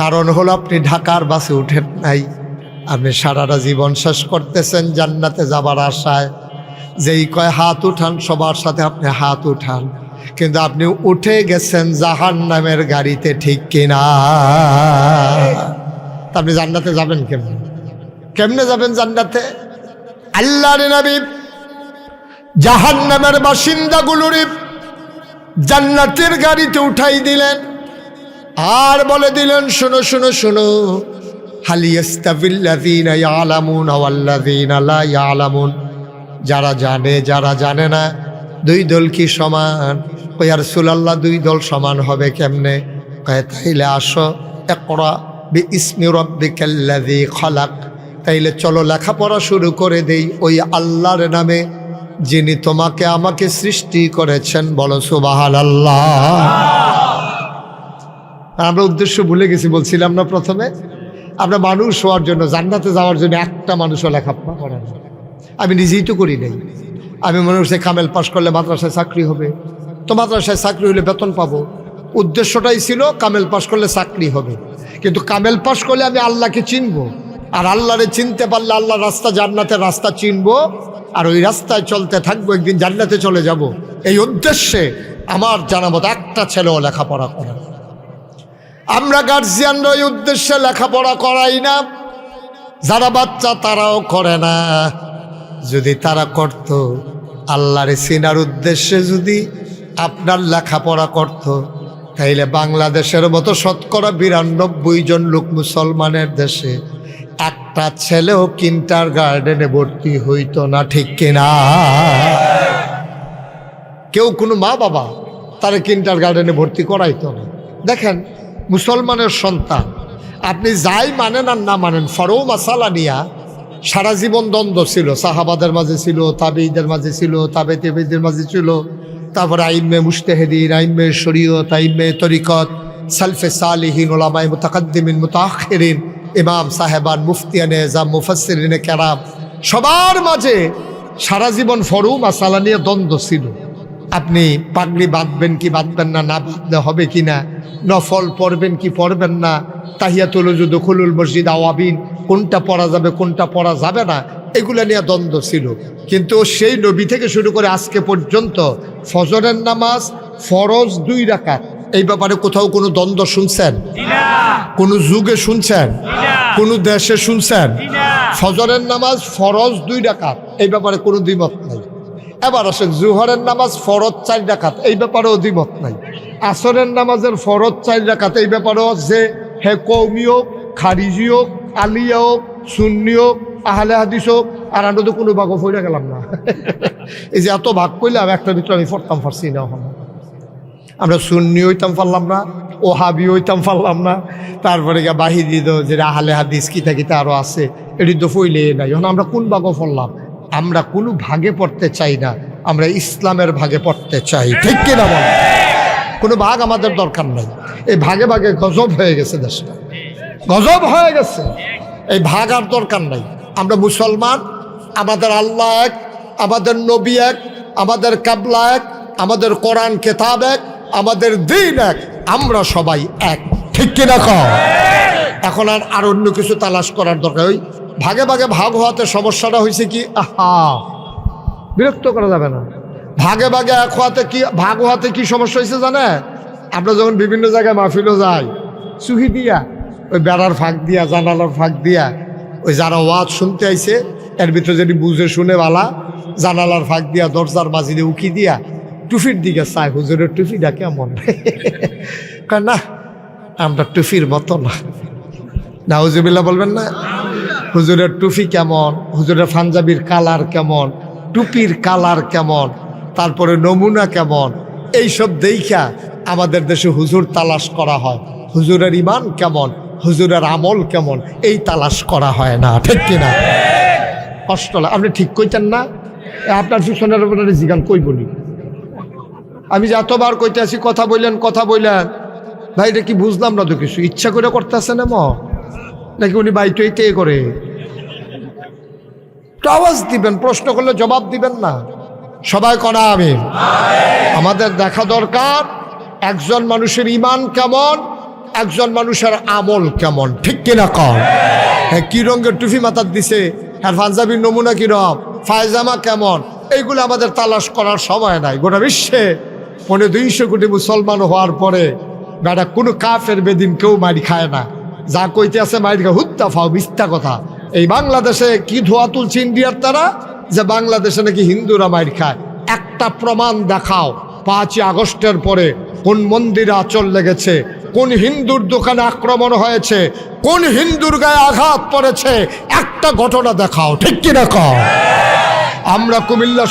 কারণ হলো আপনি ঢাকার বাসে উঠেন নাই। আপনি সারাটা জীবন শেষ করতেছেন জান্নাতে যাবার আশায়। যেই কয় হাত উঠান, সবার সাথে আপনি হাত উঠান, কিন্তু আপনি উঠে গেছেন জাহান্নামের গাড়িতে, ঠিক কিনা? আপনি জান্নাতে যাবেন কেমনে? কেমনে যাবেন জান্নাতে? আল্লাহর নবী জাহান্নামের বাসিন্দাগুলোর জান্নাতের গাড়িতে উঠাই দিলেন, আর বলে দিলেন, শোনো শোনো শোনো, হাল ইয়াস্তাবিল্লাযীনা ইয়ালামুনা ওয়াল্লাযীনা লা ইয়ালামুন। যারা জানে যারা জানে না, দুই দল কি সমান? কই ইয়া রাসূলুল্লাহ, দুই দল সমান হবে কেমনে? কয় তাইলে আসো, ইকরা বিইসমি রাব্বিকাল্লাযী খালাক। তাইলে চলো লেখাপড়া শুরু করে দেই ওই আল্লাহর নামে, যিনি তোমাকে আমাকে সৃষ্টি করেছেন। বলো সুবহানাল্লাহ। আমরা উদ্দেশ্য ভুলে গেছি, বলছিলাম না প্রথমে, আমরা মানুষ হওয়ার জন্য, জান্নাতে যাওয়ার জন্য একটা মানুষও লেখাপড়া করে না। আমি নিজেই তো করি নাই। আমি মনে করছি কামেল পাশ করলে মাদ্রাসায় চাকরি হবে, তো মাদ্রাসায় চাকরি হলে বেতন পাবো। উদ্দেশ্যটাই ছিল কামেল পাশ করলে চাকরি হবে, কিন্তু কামেল পাশ করলে আমি আল্লাহকে চিনবো, আর আল্লাহরে চিনতে পারলে আল্লাহর রাস্তা, জান্নাতের রাস্তা চিনবো, আর ওই রাস্তায় চলতে থাকবো, একদিন জান্নাতে চলে যাব। এই উদ্দেশ্যে আমার জানামত একটা ছেলেও লেখাপড়া করে। আমরা গার্জিয়ানরা এই উদ্দেশ্যে লেখাপড়া করাই না। যারা বাচ্চা তারাও করে না। যদি তারা করত, আল্লাহরে চিনার উদ্দেশ্যে যদি আপনার লেখাপড়া করত, তাইলে বাংলাদেশের মতো শতকরা 92 জন লোক মুসলমানের দেশে একটা ছেলেও কিন্ডারগার্টেনে ভর্তি হইতো না, ঠিক কিনা? কেউ কোনো মা বাবা তারা কিন্ডারগার্টেনে ভর্তি করাইতো না। দেখেন, মুসলমানের সন্তান, আপনি যাই মানেন আর না মানেন, ফরো মাসালা নিয়া সারা জীবন দ্বন্দ্ব ছিল। সাহাবাদের মাঝে ছিল, তাবেঈদের মাঝে ছিল, তাবে তাবেঈদের মাঝে ছিল, তারপরে আইম্মে মুজতাহিদিন, আইম্মে শরীয়ত, আইম্মে তরিকত, সালফে সালিহিন, উলামায়ে মুতাকাদ্দিমিন, মুতাআখিরিন, ইমাম সাহেবান, মুফতিয়ানে এজাম, মুফাসসিরিনে কেরাম, সবার মাঝে সারা জীবন ফরু মাসালা নিয়ে দ্বন্দ্ব ছিল। আপনি পাগড়ি বাঁধবেন কি বাঁধবেন না, না বাঁধলে হবে কি না, নফল পড়বেন কি পড়বেন না, তাহিয়াতুল ওযু, দুখুলুল মসজিদ, আওয়াবিন কোনটা পড়া যাবে কোনটা পড়া যাবে না, এগুলো নিয়ে দ্বন্দ্ব ছিল। কিন্তু সেই নবী থেকে শুরু করে আজকে পর্যন্ত ফজরের নামাজ ফরজ 2 রাকাত, এই ব্যাপারে কোথাও কোনো দ্বন্দ্ব শুনছেন? কোনো যুগে শুনছেন? কোনো দেশে শুনছেন? ফজরের নামাজ ফরজ 2 রাকাত, এই ব্যাপারে কোনো দ্বিমত নাই। এবার আসেন জোহরের নামাজ ফরজ 4 রাকাত, এই ব্যাপারেও দ্বিমত নাই। আসরের নামাজের ফরজ 4 রাকাত, এই ব্যাপারেও যে হে কওমি হোক, খারিজি হোক, আলিয়া হোক, সুন্নি হোক, আহলে হাদিস হোক, আর আমরা তো কোনো ভাগও পড়ে গেলাম না। এই যে এত ভাগ করলাম, একটার ভিতরে আমি পড়তাম পারছি না। আমরা সুন্নি হইতাম পারলাম না, ওহাবি হইতাম পারলাম না, তারপরে গিয়ে বাহিরি যেটা আহলে হাদিস কিতা কিতা আরও আছে, এটি তো ফইলে নাই। এখন আমরা কোন ভাগও পড়লাম? আমরা কোনো ভাগে পড়তে চাই না, আমরা ইসলামের ভাগে পড়তে চাই, ঠিক কিনা বল? কোনো ভাগ আমাদের দরকার নাই। এই ভাগে ভাগে গজব হয়ে গেছে, দেশটা গজব হয়ে গেছে। এই ভাগ আর দরকার নাই। আমরা মুসলমান, আমাদের আল্লাহ এক, আমাদের নবী এক, আমাদের কাবলা এক, আমাদের কোরআন কেতাব এক, আমাদের দিন এক, আমরা সবাই এক, ঠিক কিনা কও? এখন আর অন্য কিছু তালাশ করার দরকার। ওই ভাগে ভাগে ভাগ হওয়াতে সমস্যাটা হয়েছে কি, বিরক্ত করা যাবে না। ভাগে ভাগে এক হওয়াতে কি, ভাগ হওয়াতে কি সমস্যা হয়েছে জানে? আমরা যখন বিভিন্ন জায়গায় মাহফিলও যাই, চুহি দিয়া, ওই বেড়ার ফাঁক দিয়া, জানালার ফাঁক দিয়া, ওই যারা ওয়াজ শুনতে আইছে এর ভিতরে যদি বুঝে শুনে বালা, জানালার ফাঁক দিয়া, দরজার মাঝি দিয়ে উকি দিয়া টুফির দিকে চায়, হুজুরের টুফিটা কেমন। না, আমরা টুফির মতো না। নাউজুবিল্লাহ বলবেন না? হুজুরের টুফি কেমন, হুজুরের পাঞ্জাবির কালার কেমন, টুপির কালার কেমন, তারপরে নমুনা কেমন, এইসব দেখা আমাদের দেশে হুজুর তালাশ করা হয়। হুজুরের ইমান কেমন, হুজুরের আমল কেমন, এই তালাশ করা হয় না, ঠিক কিনা? কষ্ট লাগে। আপনি ঠিক কইতেন না? আপনার পিছনের উপরে জিগান কই বলি, আমি যে এতবার কইতে আছি কথা বললেন কথা বললেন, ভাই এটা কি বুঝলাম না তো কিছু। ইচ্ছা করে করতেছে না নাকি উনি বাইটে করে? আওয়াজ দিবেন, প্রশ্ন করলে জবাব দিবেন না। সবাই করা আমি আমাদের দেখা দরকার একজন মানুষের ইমান কেমন, একজন মানুষের আমল কেমন, ঠিক কিনা কর? হ্যাঁ, কি রঙের টুপি মাথার দিছে, আর পাঞ্জাবির নমুনা কিরম, পায়জামা কেমন, এইগুলো আমাদের তালাশ করার সময় নাই। গোটা বিশ্বে 200 কোটি মুসলমান হওয়ার পরে বেটা কোনো কাফের বেদিন কেউ মারি খায় না। যা কইতে আছে মারি খা, হুত্তা ফাও, মিথ্যা কথা। এই বাংলাদেশে কি ধোয়া তুলছে ইন্ডিয়ার তারা, যে বাংলাদেশে নাকি হিন্দুরা মারি খায়। একটা প্রমাণ দেখাও 5ই আগস্টের পরে কোন মন্দিরে আঁচল লেগেছে, কোন হিন্দুর দোকানে আক্রমণ হয়েছে, কোন হিন্দুর গায়ে আঘাত পড়েছে, একটা ঘটনা দেখাও, ঠিক কিনা কও? আমরা কুমিল্লা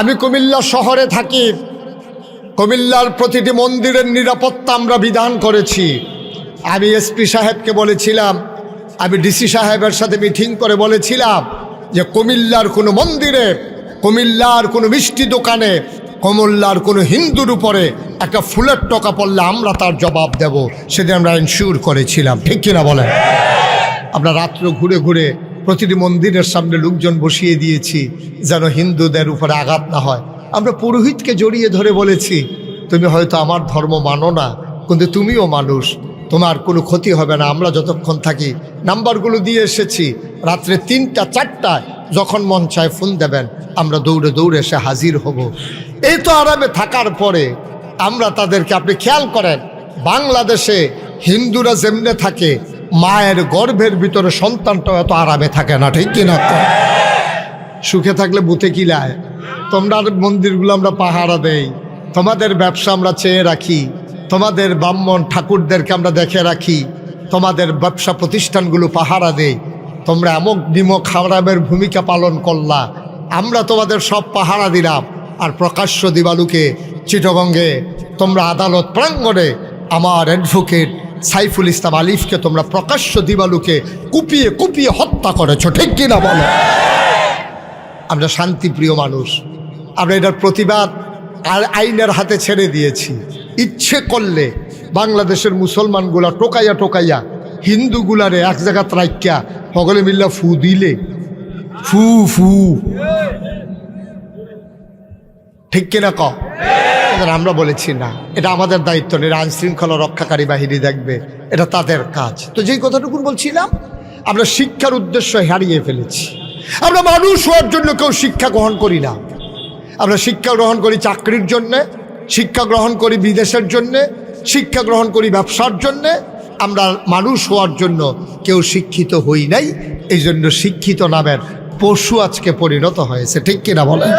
আমি কুমিল্লা শহরে থাকি। কুমিল্লার প্রতিটি মন্দিরের নিরাপত্তা আমরা বিধান করেছি। আমি এসপি সাহেবকে বলেছিলাম, আমি ডিসি সাহেবের সাথে মিটিং করে বলেছিলাম যে কুমিল্লার কোনো মন্দিরে, কুমিল্লার কোনো মিষ্টি দোকানে, কুমিল্লার কোনো হিন্দুর উপরে একটা ফুলের টকা পড়লে আমরা তার জবাব দেব। সেদিন আমরা এনশিওর করেছিলাম, ঠিক কিনা বলেন? আমরা রাত্র ঘুরে ঘুরে প্রতিটি মন্দিরের সামনে লোকজন বসিয়ে দিয়েছি যেন হিন্দুদের উপরে আঘাত না হয়। আমরা পুরোহিতকে জড়িয়ে ধরে বলেছি, তুমি হয়তো আমার ধর্ম মানো না, কিন্তু তুমিও মানুষ, তোমার কোনো ক্ষতি হবে না। আমরা যতক্ষণ থাকি নাম্বারগুলো দিয়ে এসেছি, রাত্রে 3টা 4টায় যখন মন চায় ফোন দেবেন, আমরা দৌড়ে দৌড়ে এসে হাজির হব। এই তো আরামে থাকার পরে আমরা তাদেরকে, আপনি খেয়াল করেন বাংলাদেশে হিন্দুরা যেমনে থাকে, মায়ের গর্ভের ভিতরে সন্তানটাও এত আরামে থাকে না, ঠিক কিনা? সুখে থাকলে বুতে কিলায়। তোমরা মন্দিরগুলো আমরা পাহারা দেই, তোমাদের ব্যবসা আমরা চেয়ে রাখি, তোমাদের ব্রাহ্মণ ঠাকুরদেরকে আমরা দেখে রাখি, তোমাদের ব্যবসা প্রতিষ্ঠানগুলো পাহারা দেই। তোমরা এমন নিমক হারামের ভূমিকা পালন করলা, আমরা তোমাদের সব পাহারা দিলাম। আর প্রকাশ্য দিবালুকে চিটগঙ্গে তোমরা আদালত প্রাঙ্গণে আমার অ্যাডভোকেট সাইফুল ইসলাম আলিফকে তোমরা প্রকাশ্য দিবালুকে কুপিয়ে কুপিয়ে হত্যা করেছ, ঠিক কিনা বলো? আমরা শান্তিপ্রিয় মানুষ, আমরা এটার প্রতিবাদ আর আইনের হাতে ছেড়ে দিয়েছি। ইচ্ছে করলে বাংলাদেশের মুসলমানগুলা টোকাইয়া টোকাইয়া হিন্দুগুলারে এক জায়গা রাইক্যা সকলে মিল্লা ফু দিলে ফু ফু, ঠিক কিনা ক? আমরা বলেছি না, এটা আমাদের দায়িত্ব নেই, আইন শৃঙ্খলা রক্ষাকারী বাহিনী দেখবে, এটা তাদের কাজ। তো যেই কথাটুকু বলছিলাম, আমরা শিক্ষার উদ্দেশ্য হারিয়ে ফেলেছি। আমরা মানুষ হওয়ার জন্য কেউ শিক্ষা গ্রহণ করি না। আমরা শিক্ষা গ্রহণ করি চাকরির জন্যে, শিক্ষা গ্রহণ করি বিদেশের জন্যে, শিক্ষা গ্রহণ করি ব্যবসার জন্যে। আমরা মানুষ হওয়ার জন্য কেউ শিক্ষিত হই নাই। এই জন্য শিক্ষিত নামের পশু আজকে পরিণত হয়েছে, ঠিক কিনা বলেন?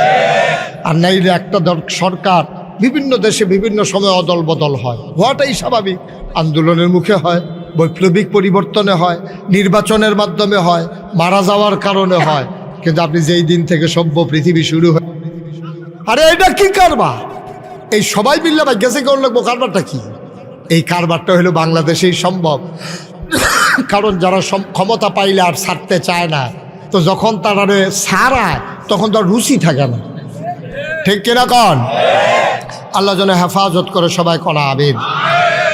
আর নাইলে একটা সরকার বিভিন্ন দেশে বিভিন্ন সময় অদল বদল হয়, হওয়াটাই স্বাভাবিক। আন্দোলনের মুখে হয়, বৈপ্লবিক পরিবর্তনে হয়, নির্বাচনের মাধ্যমে হয়, মারা যাওয়ার কারণে হয়। কিন্তু আপনি যেই দিন থেকে সভ্য পৃথিবী শুরু হয়, আরে এটা কি কারবার? এই সবাই মিললে বা গেছে কেউ লাগবো, কারবারটা কি? এই কারবারটা হলো বাংলাদেশেই সম্ভব। কারণ যারা ক্ষমতা পাইলে আর ছাড়তে চায় না, তো যখন তারা ছাড়ায় তখন তার রুচি থাকে না, ঠিক কিনা কন? আল্লাহ যেন হেফাজত করে, সবাই কনা আমিন।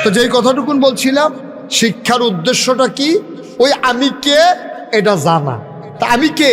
তো যেই কথাটুকুন বলছিলাম, শিক্ষার উদ্দেশ্যটা কি? ওই আমি কে এটা জানা। তা আমি কে?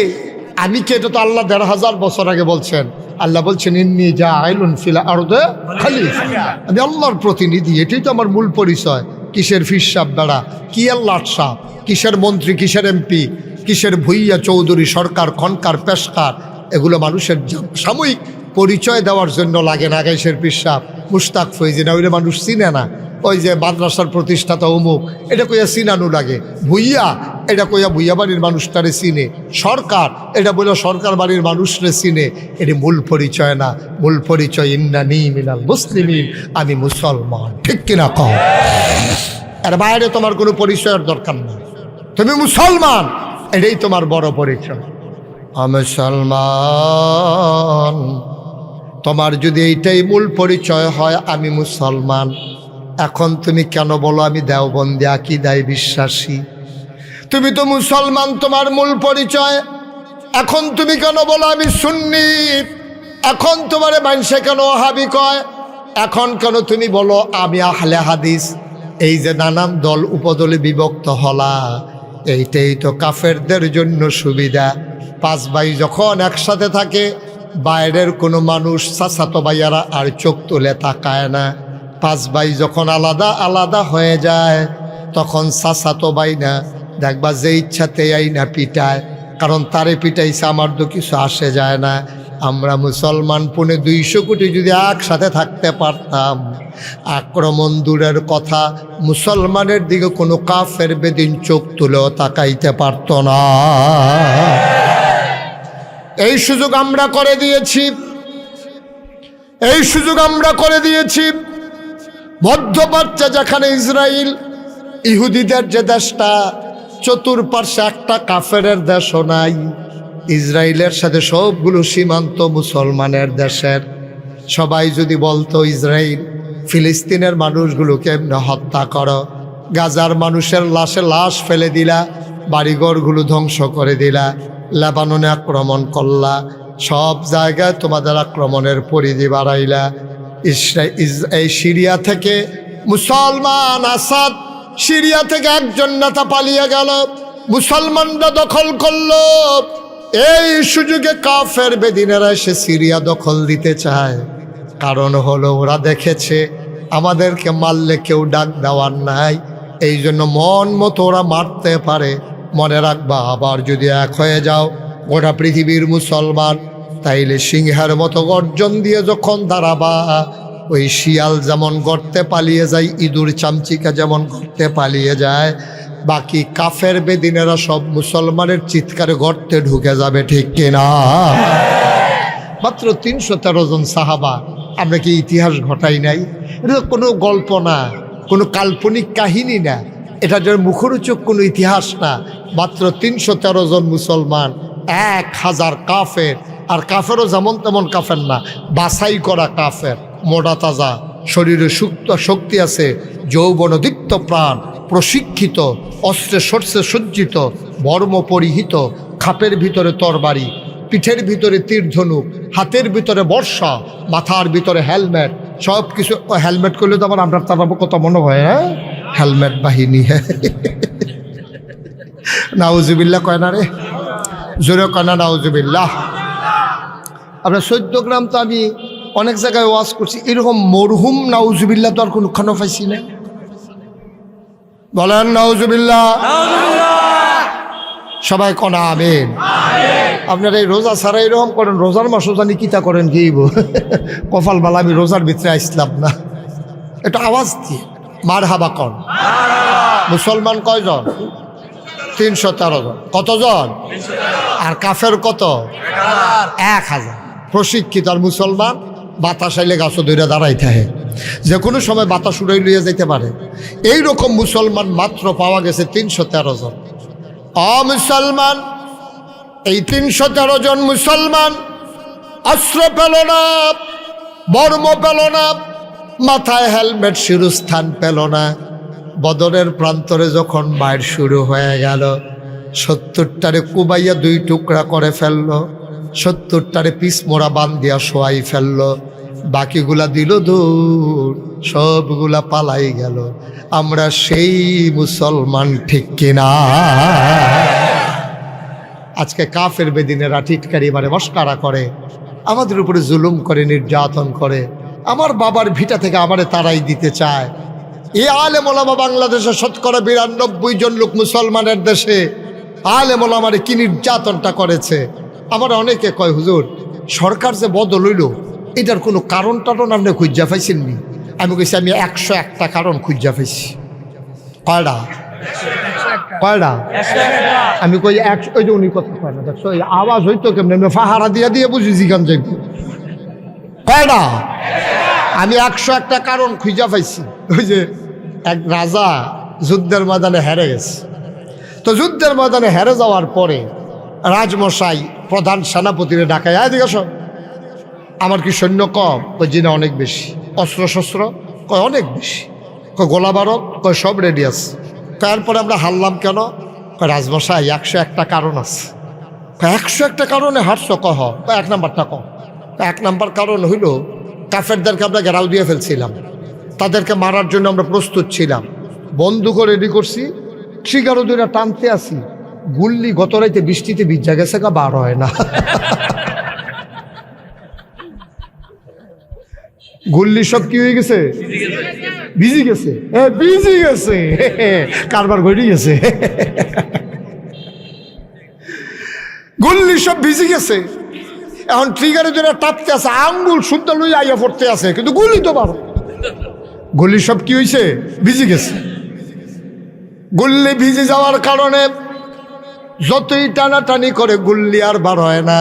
আমি কে এটা তো আল্লাহ ১৫০০ বছর আগে বলছেন। আল্লাহ বলছেন ইন্নী জাইলুন ফিল আরদে খলিফা, আমি আল্লাহর প্রতিনিধি, এটাই তো আমার মূল পরিচয়। কিসের ফির সাপ বেড়া, কি আল্লাহ সাপ, কিসের মন্ত্রী, কিসের এমপি, কিসের ভুইয়া চৌধুরী, সরকার, খনকার, পেশকার, এগুলো মানুষের সাময়িক পরিচয় দেওয়ার জন্য লাগে না। গাইশের পিসাব, মুস্তাক ফৈজিনা, ওইটা মানুষ চিনে না। ওই যে মাদ্রাসার প্রতিষ্ঠাতা অমুক, এটা কইয়া চিনানো লাগে। ভুইয়া, এটা কইয়া ভুইয়া বাড়ির মানুষটারে চিনে। সরকার, এটা বলে সরকার বাড়ির মানুষরে চিনে। এটি মূল পরিচয় না। মূল পরিচয় ইন্নানী মিনাল মুসলিমিন, আমি মুসলমান, ঠিক কিনা কও? এর বাইরে তোমার কোনো পরিচয়ের দরকার নেই। তুমি মুসলমান, এটাই তোমার বড় পরিচয়। মুসলমান, তোমার যদি এইটাই মূল পরিচয় হয় আমি মুসলমান, এখন তুমি কেন বলো আমি দেওবন্দি আকীদায় বিশ্বাসী? তুমি তো মুসলমান, তোমার মূল পরিচয়। এখন তুমি কেন বলো আমি সুন্নি? এখন তোমারে মানুষে কেন ওয়াহাবি কয়? এখন কেন তুমি বলো আমি আহলে হাদিস? এই যে নানান দল উপদলে বিভক্ত হলা, এইটাই তো কাফেরদের জন্য সুবিধা। 5 ভাই যখন একসাথে থাকে, বাইরের কোনো মানুষ চাচাতো ভাইয়ারা আর চোখ তুলে তাকায় না। 5 ভাই যখন আলাদা আলাদা হয়ে যায়, তখন চাচাতো ভাই না দেখবা যে ইচ্ছাতে আই না পিটায়, কারণ তারে পিটাইছে, আমার তো কিছু আসে যায় না। আমরা মুসলমান 250 কোটি যদি একসাথে থাকতে পারতাম, আক্রমণ দূরের কথা, মুসলমানের দিকে কোনো কাফের বেদিন চোখ তুলেও তাকাইতে পারত না। এই সুযোগ আমরা করে দিয়েছি, এই সুযোগ আমরা করে দিয়েছি। মধ্যপ্রাচ্যে যেখানে ইসরায়েল, ইহুদিদের যে দেশটা, চতুর্পার্শ্বে একটা কাফেরের দেশও নাই। ইসরায়েলের সাথে সবগুলো সীমান্ত মুসলমানের দেশের। সবাই যদি বলতো ইসরায়েল ফিলিস্তিনের মানুষগুলোকে এমনি হত্যা করো, গাজার মানুষের লাশে লাশ ফেলে দিলা, বাড়িঘরগুলো ধ্বংস করে দিলা, লেবাননে আক্রমণ করলা, সব জায়গায় তোমাদের আক্রমণের পরিধি বাড়াইলা। এই সিরিয়া থেকে মুসলমান আসাদ, সিরিয়া থেকে একজন নেতা পালিয়ে গেল, মুসলমানরা দখল করলো। এই সুযোগে কাফের বেদিনেরা এসে সিরিয়া দখল দিতে চায়। কারণ হলো ওরা দেখেছে আমাদেরকে মারলে কেউ ডাক দেওয়ার নাই, এই জন্য মন মতো ওরা মারতে পারে। মনে রাখবা, আবার যদি এক হয়ে যাও গোটা পৃথিবীর মুসলমান, তাইলে সিংহের মতো গর্জন দিয়ে যখন দাঁড়াবা, ওই শিয়াল যেমন গর্তে পালিয়ে যায়, ইঁদুর চামচিকা যেমন গর্তে পালিয়ে যায়, বাকি কাফের বেদিনেরা সব মুসলমানের চিৎকারে গর্তে ঢুকে যাবে, ঠিক কিনা? মাত্র 313 জন সাহাবা। আমরা কি ইতিহাস ঘটাই নাই? এটা কোনো গল্প না, কোনো কাল্পনিক কাহিনী না, এটা যে মুখরোচক কোনো ইতিহাস না। মাত্র 313 জন মুসলমান, 1000 কাফের। আর কাফেরও যেমন তেমন কাফের না, বাছাই করা কাফের, মোটা তাজা, শরীরে শক্তি আছে, যৌবনদীপ্ত প্রাণ, প্রশিক্ষিত, অস্ত্রে শস্ত্রে সজ্জিত, বর্ম পরিহিত, খাপের ভিতরে তরবারি, পিঠের ভিতরে তীর ধনুক, হাতের ভিতরে বর্ষা, মাথার ভিতরে হেলমেট, সব কিছু। হেলমেট করলে তো আমরা তার কত মনে হয়, হ্যাঁ হেলমেট বাহিনী। নাউজুবিল্লাহ কয় না রে, জোরে কয় না নাউজুবিল্লাহ। আপনার 14 গ্রাম তো আমি অনেক জায়গায় ওয়াজ করছি, এরকম মরহুম নাউজুবিল্লাহ তো আর কোনখানে পাইছি না। বলেন নাউজুবিল্লাহ। সবাই কনা আমিন। আপনারা এই রোজা ছাড়া এরকম করেন, রোজার মাসও জানি কিতা করেন গিয়েব কপাল বালা, আমি রোজার ভিতরে আসলাম না। এটা আওয়াজ দিয়ে মার হাবা কন। মুসলমান কয়জন? 313 জন। কতজন? আর কাফের কত? 1000। প্রশিক্ষিত আর মুসলমান বাতাস আইলে গাছ ধরে দাঁড়াই থাকে, যে কোনো সময় বাতাস উড়াই লইয়া যাইতে পারে। এইরকম মুসলমান মাত্র পাওয়া গেছে 313 জন। মুসলমান, এই 313 জন মুসলমান অস্ত্র পেল না, বর্ম পেল না, মাথায় হেলমেট শিরস্থান পেল না। বদরের প্রান্তরে যখন বাইর শুরু হয়ে গেল, 70টারে কুবাইয়া 2 টুকরা করে ফেলল, 70টারে পিস মোড়া বান্ধিয়া শোয়াই ফেলল, বাকিগুলা দিল দূর, সবগুলা পালাই গেল। আমরা সেই মুসলমান, ঠিক কিনা? আজকে কাফের বেদিনেরা টিটকারি মারে, মস্কারা করে, আমাদের উপরে জুলুম করে, নির্যাতন করে। আমার বাবার ভিটা থেকে আমারে তারাই দিতে চায়। এই আলেম ওলামা বাংলাদেশে 92% জন লোক মুসলমানের দেশে আলেম ওলামারে কি নির্যাতনটা করেছে। আমার অনেকে কয়, হুজুর সরকার যে বদল হইল, এটার কোনো কারণ টারণ আপনি খুঁজা পাইছেননি? আমি কইছি আমি 101টা কারণ খুঁজা পাইছি। কয়টা? কয়টা? আমি কই ওই যে উনি কথা কয় না, দেখছো আওয়াজ হইতো কেমন, ফাহারা দিয়া দিয়ে বুঝি জিগান যাইব। কয়টা? আমি 101টা কারণ খুঁজা পাইছি। ওই যে এক রাজা যুদ্ধের ময়দানে হেরে গেছে, তো যুদ্ধের ময়দানে হেরে যাওয়ার পরে রাজমশাই প্রধান সেনাপতিরে ডাকায়, এদিকে আসো, আমার কি সৈন্য কম? কই জি না, অনেক বেশি। অস্ত্র শস্ত্র? কয় অনেক বেশি। কয় গোলা বারত? কয় সব রেডি আছে। তারপরে আমরা হারলাম কেন? কয় রাজমশাই 101টা কারণ আছে। 101টা কারণে হারছ? কহ 1 নাম্বারটা কম। 1 নাম্বার কারণ হইল, কাফেরদেরকে আমরা ঘেরাও দিয়ে ফেলছিলাম, তাদেরকে মারার জন্য আমরা প্রস্তুত ছিলাম, বন্দুকও রেডি করছি, শিকারও দুইটা টানতে আসি, গুল্লি গত রাইতে বৃষ্টিতে ভিজা গেছে, বার হয় না। গুল্লি সব কি হয়ে গেছে? ভিজি গেছে। ভিজি গেছে, কারবার ঘটে গেছে। গুল্লি সব ভিজি গেছে। এখন ট্রিগারে যেটা টাপতে আছে, আঙ্গুল শুদ্ধ লই আইয়া পড়তে আছে, কিন্তু গুলি তো পারো। গুলি সব কি হয়েছে? ভিজি গেছে। গুল্লি ভিজে যাওয়ার কারণে যতই টানাটানি করে গুল্লি আর বার হয় না।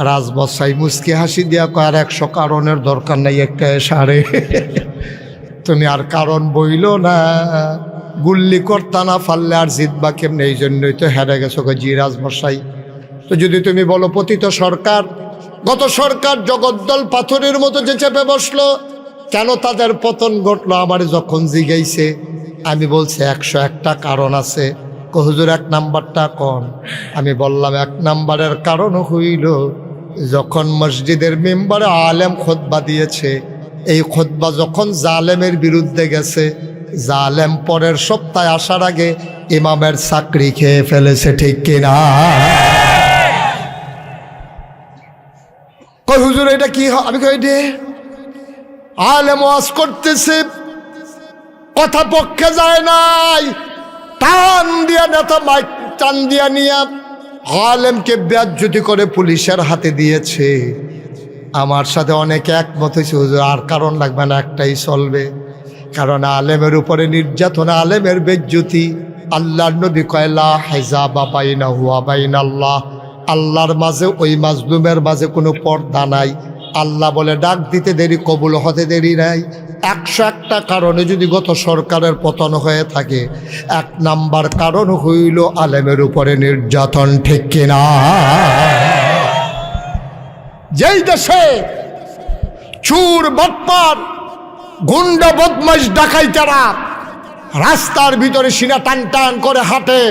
রাজমশাই মুচকি হাসি দিয়া কয়, আর 100 কারণের দরকার নাই, একটা সারে তুমি আর কারণ বইল না, গুল্লি করতা না পারলে আর জিতবা কেমনে, এই জন্যই তো হেরে গেছো। জি রাজমশাই, তো যদি তুমি বলো পতিত সরকার, গত সরকার জগদ্দল পাথরের মতো যে চেপে বসলো, কেন তাদের পতন ঘটলো? আমার যখন জিগাইছে আমি বলছি 101টা কারণ আছে। হুজুর 1 নাম্বারটা কোন? আমি বললাম 1 নাম্বারের কারণ হইল, যখন মসজিদের মেম্বারে আলেম খুতবা দিয়েছে, এই খুতবা যখন জালেমের বিরুদ্ধে গেছে, জালেম পরের সপ্তাহে আসার আগে ইমামের চাকরি খেয়ে ফেলেছে, ঠিক কিনা? কই হুজুর এটা কি? আমি কই দে আলেম ওয়াজ করতেছে, কথা পক্ষে যায় নাই, টান দিয়া নেতা মাইক টান দিয়া নিয়া আলেমকে বেয়াজ্জতি করে পুলিশের হাতে দিয়েছে। আমার সাথে অনেকে একমত হয়েছে, হুজুর আর কারণ লাগবে না, একটাই চলবে। কারণ আলেমের উপরে নির্যাতন, আলেমের বেজ্জতি। আল্লাহর নবী কয় লা হিজাবা বাইনাহু ওয়া বাইনাল্লাহ, আল্লাহর মাঝে ওই মাজলুমের মাঝে কোনো পর্দা নাই। আল্লাহ বলে ডাক দিতে দেরি, কবুল হতে দেরি নাই। 101টা কারণে যদি গত সরকারের পতন হয়ে থাকে, 1 নাম্বার কারণ হইল আলেমের উপরে নির্যাতন, ঠিক কিনা? যেই দেশে চুর বাটপার গুন্ডা বদমাইশ ডাকাইতেরা রাস্তার ভিতরে সিনা টান টান করে হাঁটে।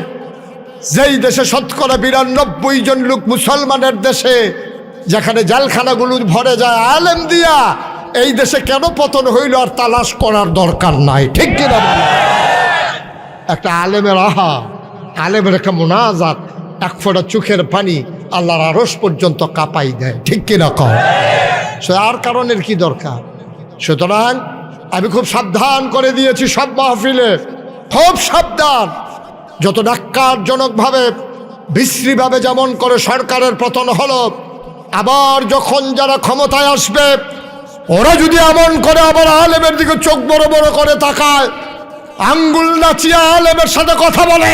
যেই দেশে শতকরা ৯২ জন লোক মুসলমানের দেশে, যেখানে জেলখানাগুলো ভরে যায় আলেম দিয়া, এই দেশে কেন পতন হইল আর তালাশ করার দরকার নাই, ঠিক কিনা বলো? একটা আলেমের আলেমের একটা মোনাজাত, এক ফোঁটা চোখের পানি আল্লাহর আরশ পর্যন্ত কাঁপাই দেয়, ঠিক কিনা কও? আর কারণের কি দরকার? সুতরাং আমি খুব সাবধান করে দিয়েছি সব মাহফিলে, খুব সাবধান। যত ন্যাক্কারজনকভাবে বিশ্রীভাবে যেমন করে সরকারের পতন হলো, আবার যখন যারা ক্ষমতায় আসবে ওরা যদি এমন করে আবার আলেমের দিকে চোখ বড় বড় করে তাকায়, আঙ্গুল নাচিয়ে আলেমের সাথে কথা বলে,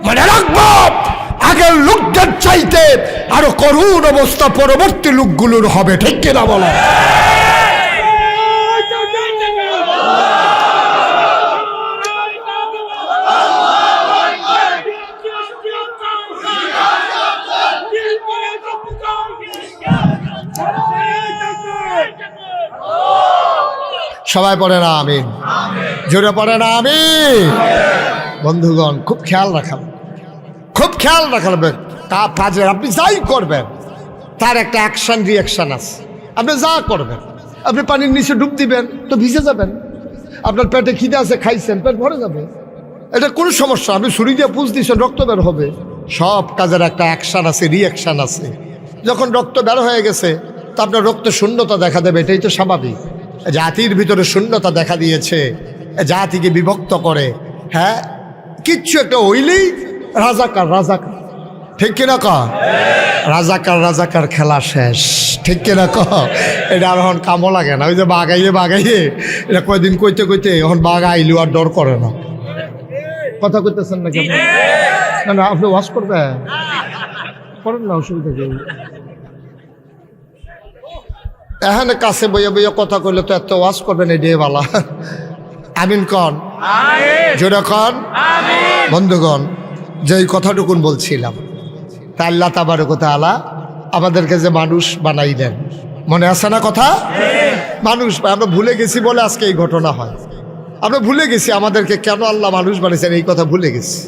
মনে রাখবো আগের লোকদের চাইতে আরো করুণ অবস্থা পরবর্তী লোকগুলোর হবে, ঠিক কিনা বলো? সবাই পড়ে না আমিন, জোরে পড়ে না আমিন। বন্ধুগণ, খুব খেয়াল রাখাবেন, খুব খেয়াল রাখাবেন। কাজের আপনি যাই করবেন তার একটা অ্যাকশন রিয়াকশন আছে। আপনি যা করবেন, আপনি পানির নিচে ডুব দিবেন তো ভিজে যাবেন। আপনার পেটে খিদে আছে, খাইছেন, পেট ভরে যাবে, এটা কোনো সমস্যা। আপনি ছুরি দিয়ে পুষ দিয়েছেন, রক্ত বের হবে। সব কাজের একটা অ্যাকশন আছে, রিয়াকশন আছে। যখন রক্ত বের হয়ে গেছে তা আপনার রক্ত শূন্যতা দেখা দেবে, এটাই তো স্বাভাবিক। জাতির ভিতরে শূন্যতা দেখা দিয়েছে, জাতিকে বিভক্ত করে। হ্যাঁ, কিচ্ছু একটা হইলেই রাজাকার রাজাকার, ঠিক কিনা ক? রাজাকার রাজাকার খেলা শেষ, ঠিক কিনা ক? এটা আর এখন কামও লাগে না। ওই যে বাগাইয়ে বাগাইয়ে এটা কয়দিন কইতে কইতে এখন বাঘ আইলেও আর ডর করে না। কথা কইতেছেন না কেন? না না, আপনি ওয়াশ করবেন, করেন না, অসুবিধা নেই। এখানে কাছে বইয়া বইয়া কথা কইলে তো এত ওয়াজ করবেন, এই ডে বালা। আমিন কন, জোরে কন। বন্ধুগণ, যেই কথাটুকুন বলছিলাম, তা আল্লাহ তাবারক ওয়া তাআলা আমাদেরকে যে মানুষ বানাইলেন, মনে আছে না কথা? মানুষ আমরা ভুলে গেছি বলে আজকে এই ঘটনা হয়। আমরা ভুলে গেছি আমাদেরকে কেন আল্লাহ মানুষ বানিয়েছেন, এই কথা ভুলে গেছি।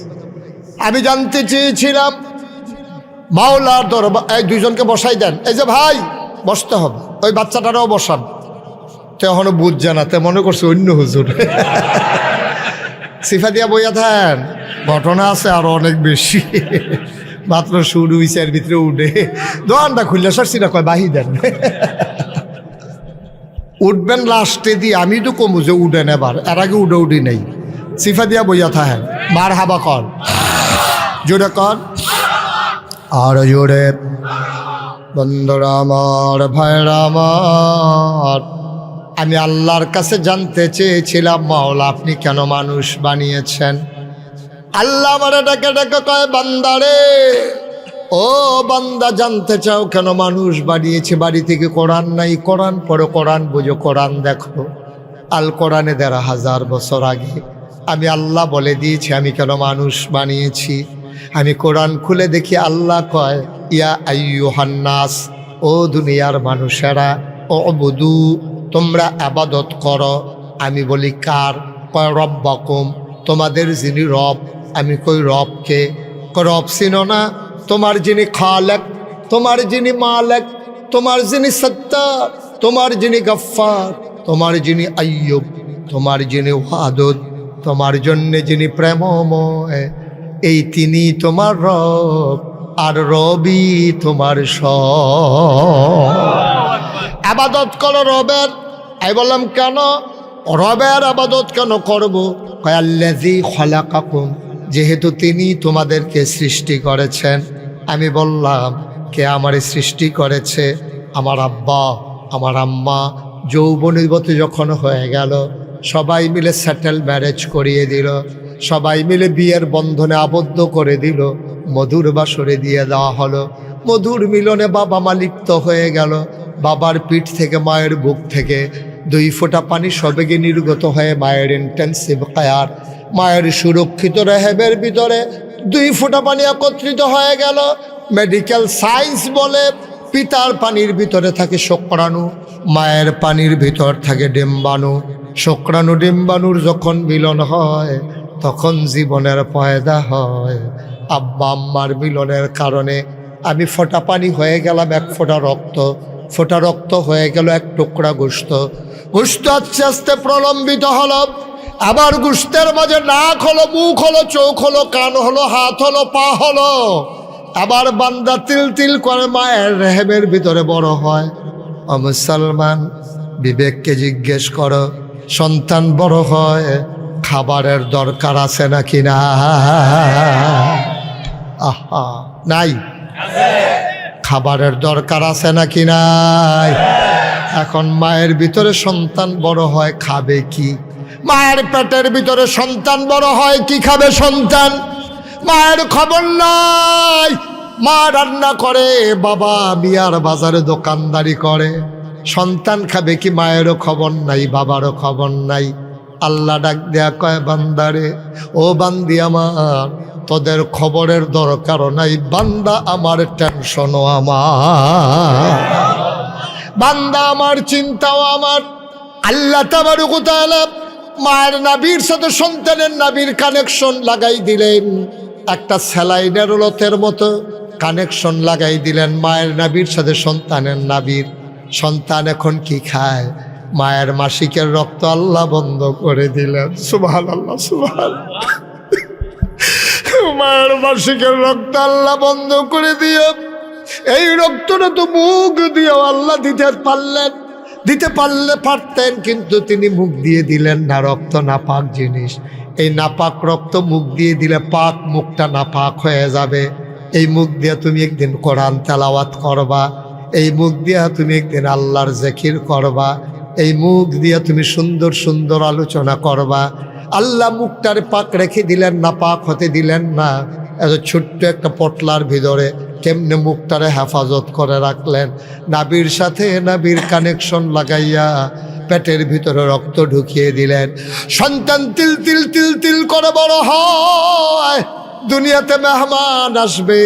আমি জানতে চেয়েছিলাম মাওলার দরবার, এই দুইজনকে বসাই দেন, এই যে ভাই বসতে হবে, ওই বাচ্চাটারাও বসান। তো এখনো বুঝছে না, তে মনে করছে অন্য হুজুর। সিফা দিয়া বইয়া থাকেন, ঘটনা আছে আরো অনেক বেশি। মাত্র শুরু হইছে, এর ভিতরে উঠে দোকানটা খুললে সারছি না, কয় বাহি দেন। উঠবেন লাস্টে দিয়ে, আমি তো কমু যে উঠেন, এবার এর আগে উঠে উঠি নেই। সিফা দিয়া বইয়া থাকেন, মার হাবা কর, জোরে কর, আর জোরে। বন্ধুরা আমার, ভাইরা আমার, আমি আল্লাহর কাছে জানতে চেয়েছিলাম, মাওলা আপনি কেন মানুষ বানিয়েছেন? আল্লাহ আমারে ডেকে ডেকে কয়, বান্দারে, ও বান্দা, জানতে চাও কেন মানুষ বানিয়েছে? বাড়ি থেকে কোরআন নাই, কোরআন পড়ো, কোরআন বুঝো, কোরআন দেখো। আল কোরআনে ১,৫০০ বছর আগে আমি আল্লাহ বলে দিয়েছি আমি কেন মানুষ বানিয়েছি। আমি কোরআন খুলে দেখি আল্লাহ কয়, ইয়া আইয়ুহান নাস, ও দুনিয়ার মানুষেরা, ও বুদু, তোমরা আবাদত করো। আমি বলি কার? কয় রব্বাকুম, তোমাদের যিনি রব। আমি কই রবকে? রব চিনো না? তোমার যিনি খালেক, তোমার যিনি মালেক, তোমার যিনি সত্তার, তোমার যিনি গফফার, তোমার যিনি আইয়ুব, তোমার যিনি ওয়াদুদ, তোমার জন্যে যিনি প্রেমময়, এই তিনি তোমার রব, আর রবি তোমার সব। আবাদত করো রবের। আমি বললাম কেন রবের আবাদত কেন করব? কয় আল্লাযী খলাকাকুম, যেহেতু তিনি তোমাদেরকে সৃষ্টি করেছেন। আমি বললাম কে আমারে সৃষ্টি করেছে? আমার আব্বা, আমার আম্মা যৌবনীবতী যখন হয়ে গেল, সবাই মিলে সেটেল ম্যারেজ করিয়ে দিল, সবাই মিলে বিয়ের বন্ধনে আবদ্ধ করে দিল, মধুর বাসরে দিয়ে দেওয়া হলো। মধুর মিলনে বাবা মা লিপ্ত হয়ে গেল। বাবার পিঠ থেকে, মায়ের বুক থেকে 2 ফোঁটা পানি সবেগে নির্গত হয়ে মায়ের ইন্টেন্সিভ কেয়ার, মায়ের সুরক্ষিত রেহেবের ভিতরে 2 ফোঁটা পানি একত্রিত হয়ে গেল। মেডিকেল সায়েন্স বলে পিতার পানির ভিতরে থাকে শুক্রাণু, মায়ের পানির ভিতর থাকে ডিম্বাণু। শুক্রাণু ডিম্বাণুর যখন মিলন হয় তখন জীবনের পয়দা হয়। আব্বা আম্মার মিলনের কারণে আমি ফোঁটা পানি হয়ে গেলাম এক ফোঁটা রক্ত, ফোঁটা রক্ত হয়ে গেল এক টুকরা গোশত। গোশত আস্তে আস্তে প্রলম্বিত হলো, আবার গোশতের মাঝে নাক হলো, মুখ হলো, চোখ হলো, কান হলো, হাত হলো, পা হলো। আবার বান্দা তিল তিল করে মায়ের রেহেমের ভিতরে বড় হয়। ও মুসলমান, বিবেককে জিজ্ঞেস করো, সন্তান বড় হয় খাবারের দরকার আছে নাকি না? আহা, নাই? খাবারের দরকার আছে নাকি নাই? এখন মায়ের ভিতরে সন্তান বড় হয়, খাবে কি? মায়ের পেটের ভিতরে সন্তান বড় হয়, কি খাবে সন্তান? মায়ের খবর নাই। মা রান্না করে, বাবা মিয়ার বাজারে দোকানদারি করে। সন্তান খাবে কি? মায়েরও খবর নাই, বাবারও খবর নাই। আল্লাহ ডাক দেয়া কয়, বান্দারে, ও বান্দি আমার, তোদের খবরের দরকারও নাই, বান্দা আমার টেনশনও আমার, বান্দা আমার চিন্তাও আমার। আল্লাহ তাবারক ওয়া তাআলা মায়ের নাভির সাথে সন্তানের নাভির কানেকশন লাগাই দিলেন, একটা স্যালাইনের লতের মতো কানেকশন লাগাই দিলেন মায়ের নাভির সাথে সন্তানের নাভির। সন্তান এখন কি খায়? মায়ের মাসিকের রক্ত আল্লাহ বন্ধ করে দিলেন। সুবহানাল্লাহ, সুবহানাল্লাহ। মায়ের মাসিকের রক্ত আল্লাহ বন্ধ করে দিও। এই রক্তটা তো মুখ দিয়ে আল্লাহ দিতে পারতেন, কিন্তু তিনি মুখ দিয়ে দিলেন না। রক্ত নাপাক জিনিস, এই নাপাক রক্ত মুখ দিয়ে দিলে পাক মুখটা নাপাক হয়ে যাবে। এই মুখ দিয়ে তুমি একদিন কোরআন তেলাওয়াত করবা, এই মুখ দিয়ে তুমি একদিন আল্লাহর জিকির করবা, এই মুখ দিয়ে তুমি সুন্দর সুন্দর আলোচনা করবা। আল্লাহ মুখটার পাক রেখে দিলেন না, পাক হতে দিলেন না। এত ছোট্ট একটা পটলার ভিতরে কেমনে মুখটারে হেফাজত করে রাখলেন? নাভির সাথে নাভির কানেকশন লাগাইয়া পেটের ভিতরে রক্ত ঢুকিয়ে দিলেন। সন্তান তিল তিল তিল তিল করে বড় হয়। দুনিয়াতে মেহমান আসবে,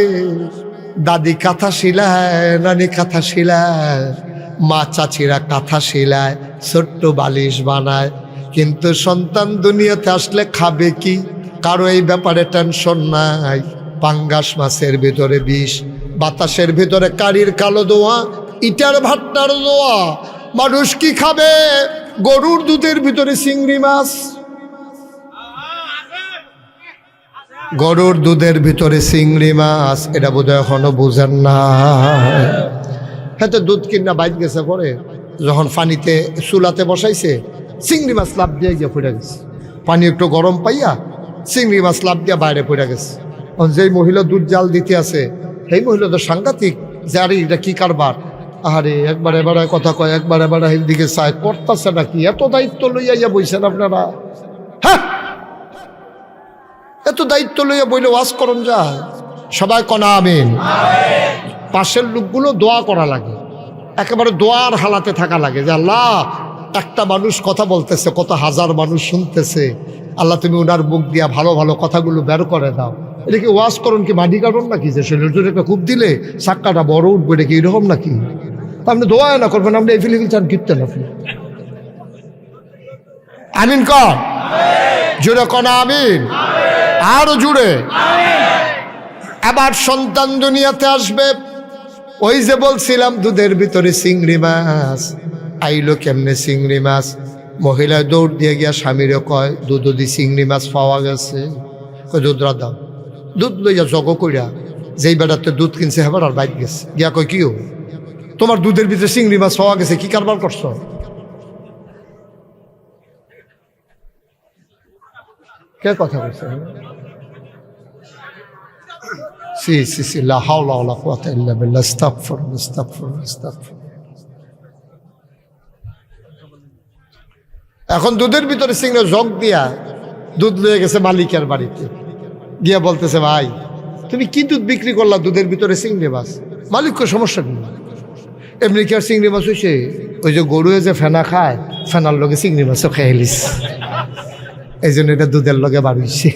দাদি কাঁথা শিলায়, নানি কাঁথা শিলায়, মা চাচিরা কাঁথা শিলায়, ছোট্ট বালিশ বানায়। কিন্তু সন্তান দুনিয়াতে আসলে খাবে কি? কারো এই ব্যাপারে টেনশন নাই। পাঙ্গাস মাছের ভিতরে বিষ, বাতাসের ভিতরে কারির কালো দোয়া, ইটার ভাট্টার দোয়া। মানুষ কি খাবে? গরুর দুধের ভিতরে চিংড়ি মাছ, গরুর দুধের ভিতরে চিংড়ি মাছ। এটা বোধহয় এখনো বুঝেন না। হ্যাঁ, তো দুধ কিনা বাইর গেছে পরে, যখন পানিতে চুলাতে বসাইছে, চিংড়ি মাছ লাভ দিয়ে গিয়ে পড়ে গেছে। পানি একটু গরম পাইয়া চিংড়ি মাছ লাভ দিয়ে বাইরে পড়ে গেছে। যেই মহিলা দুধ জাল দিতে আছে, সেই মহিলা তো সাংঘাতিক, যে আরে এটা কি কারবার। আরে একবার এবার কথা কয়, একবার এবার দিকে চায়, করতেছে নাকি? এত দায়িত্ব লইয়া বইছেন আপনারা? হ্যাঁ, এত দায়িত্ব লইয়া বইলে ওয়াজ করুন যায়? সবাই কনা আমিন। পাশের লোকগুলো দোয়া করা লাগে, একেবারে দোয়ার হালাতে থাকা লাগে যে আল্লাহ, একটা মানুষ কথা বলতেছে, কত হাজার মানুষ শুনতেছে, আল্লাহ তুমি ওনার মুখ দিয়া ভালো ভালো কথাগুলো বের করে দাও। এটা কি ওয়াজ করুন কি মাটি কাটুন নাকি? যে শরীরের জন্য একটা খুব দিলে সাক্কাটা বড় উঠবে, এটা কি এরকম নাকি? আপনি দোয়া না করবেন, আপনি এই ফিলিং চান কীর্তেন আপনি। আমিন কর, জুড়ে কনা আমিন, আরো জুড়ে। আবার সন্তান দুনিয়াতে আসবে। ওই যে বলছিলাম দুধের ভিতরে চিংড়ি মাছ, আইলো কেমনে চিংড়ি মাছ? মহিলা দৌড় দিয়ে গিয়া স্বামীরে কয়, দুধ দি চিংড়ি মাছ পাওয়া গেছে। দুধ রাধা, দুধ লইয়া জগ কইরা যেই বেড়াতে দুধ কিনছে হেবার আর বাইক গেছে। গিয়া কয়, কি তোমার দুধের ভিতরে চিংড়ি মাছ পাওয়া গেছে, কি কারবার করছো? কে কথা বলছে? এখন দুধের ভিতরে চিংড়ি জগ দিয়া দুধ লয়ে গেছে মালিকের বাড়িতে, গিয়া বলতেছে, ভাই তুমি কি দুধ বিক্রি করলা? দুধের ভিতরে চিংড়ি মাছ। মালিক সমস্যা নেই, এমনি কি আর চিংড়ি মাছ হয়েছে? ওই যে গরু যে ফেনা খায়, ফেনার লগে চিংড়ি মাছও খেয়ে এলিস, এই জন্য এটা দুধের লগে বাড়িয়েছে।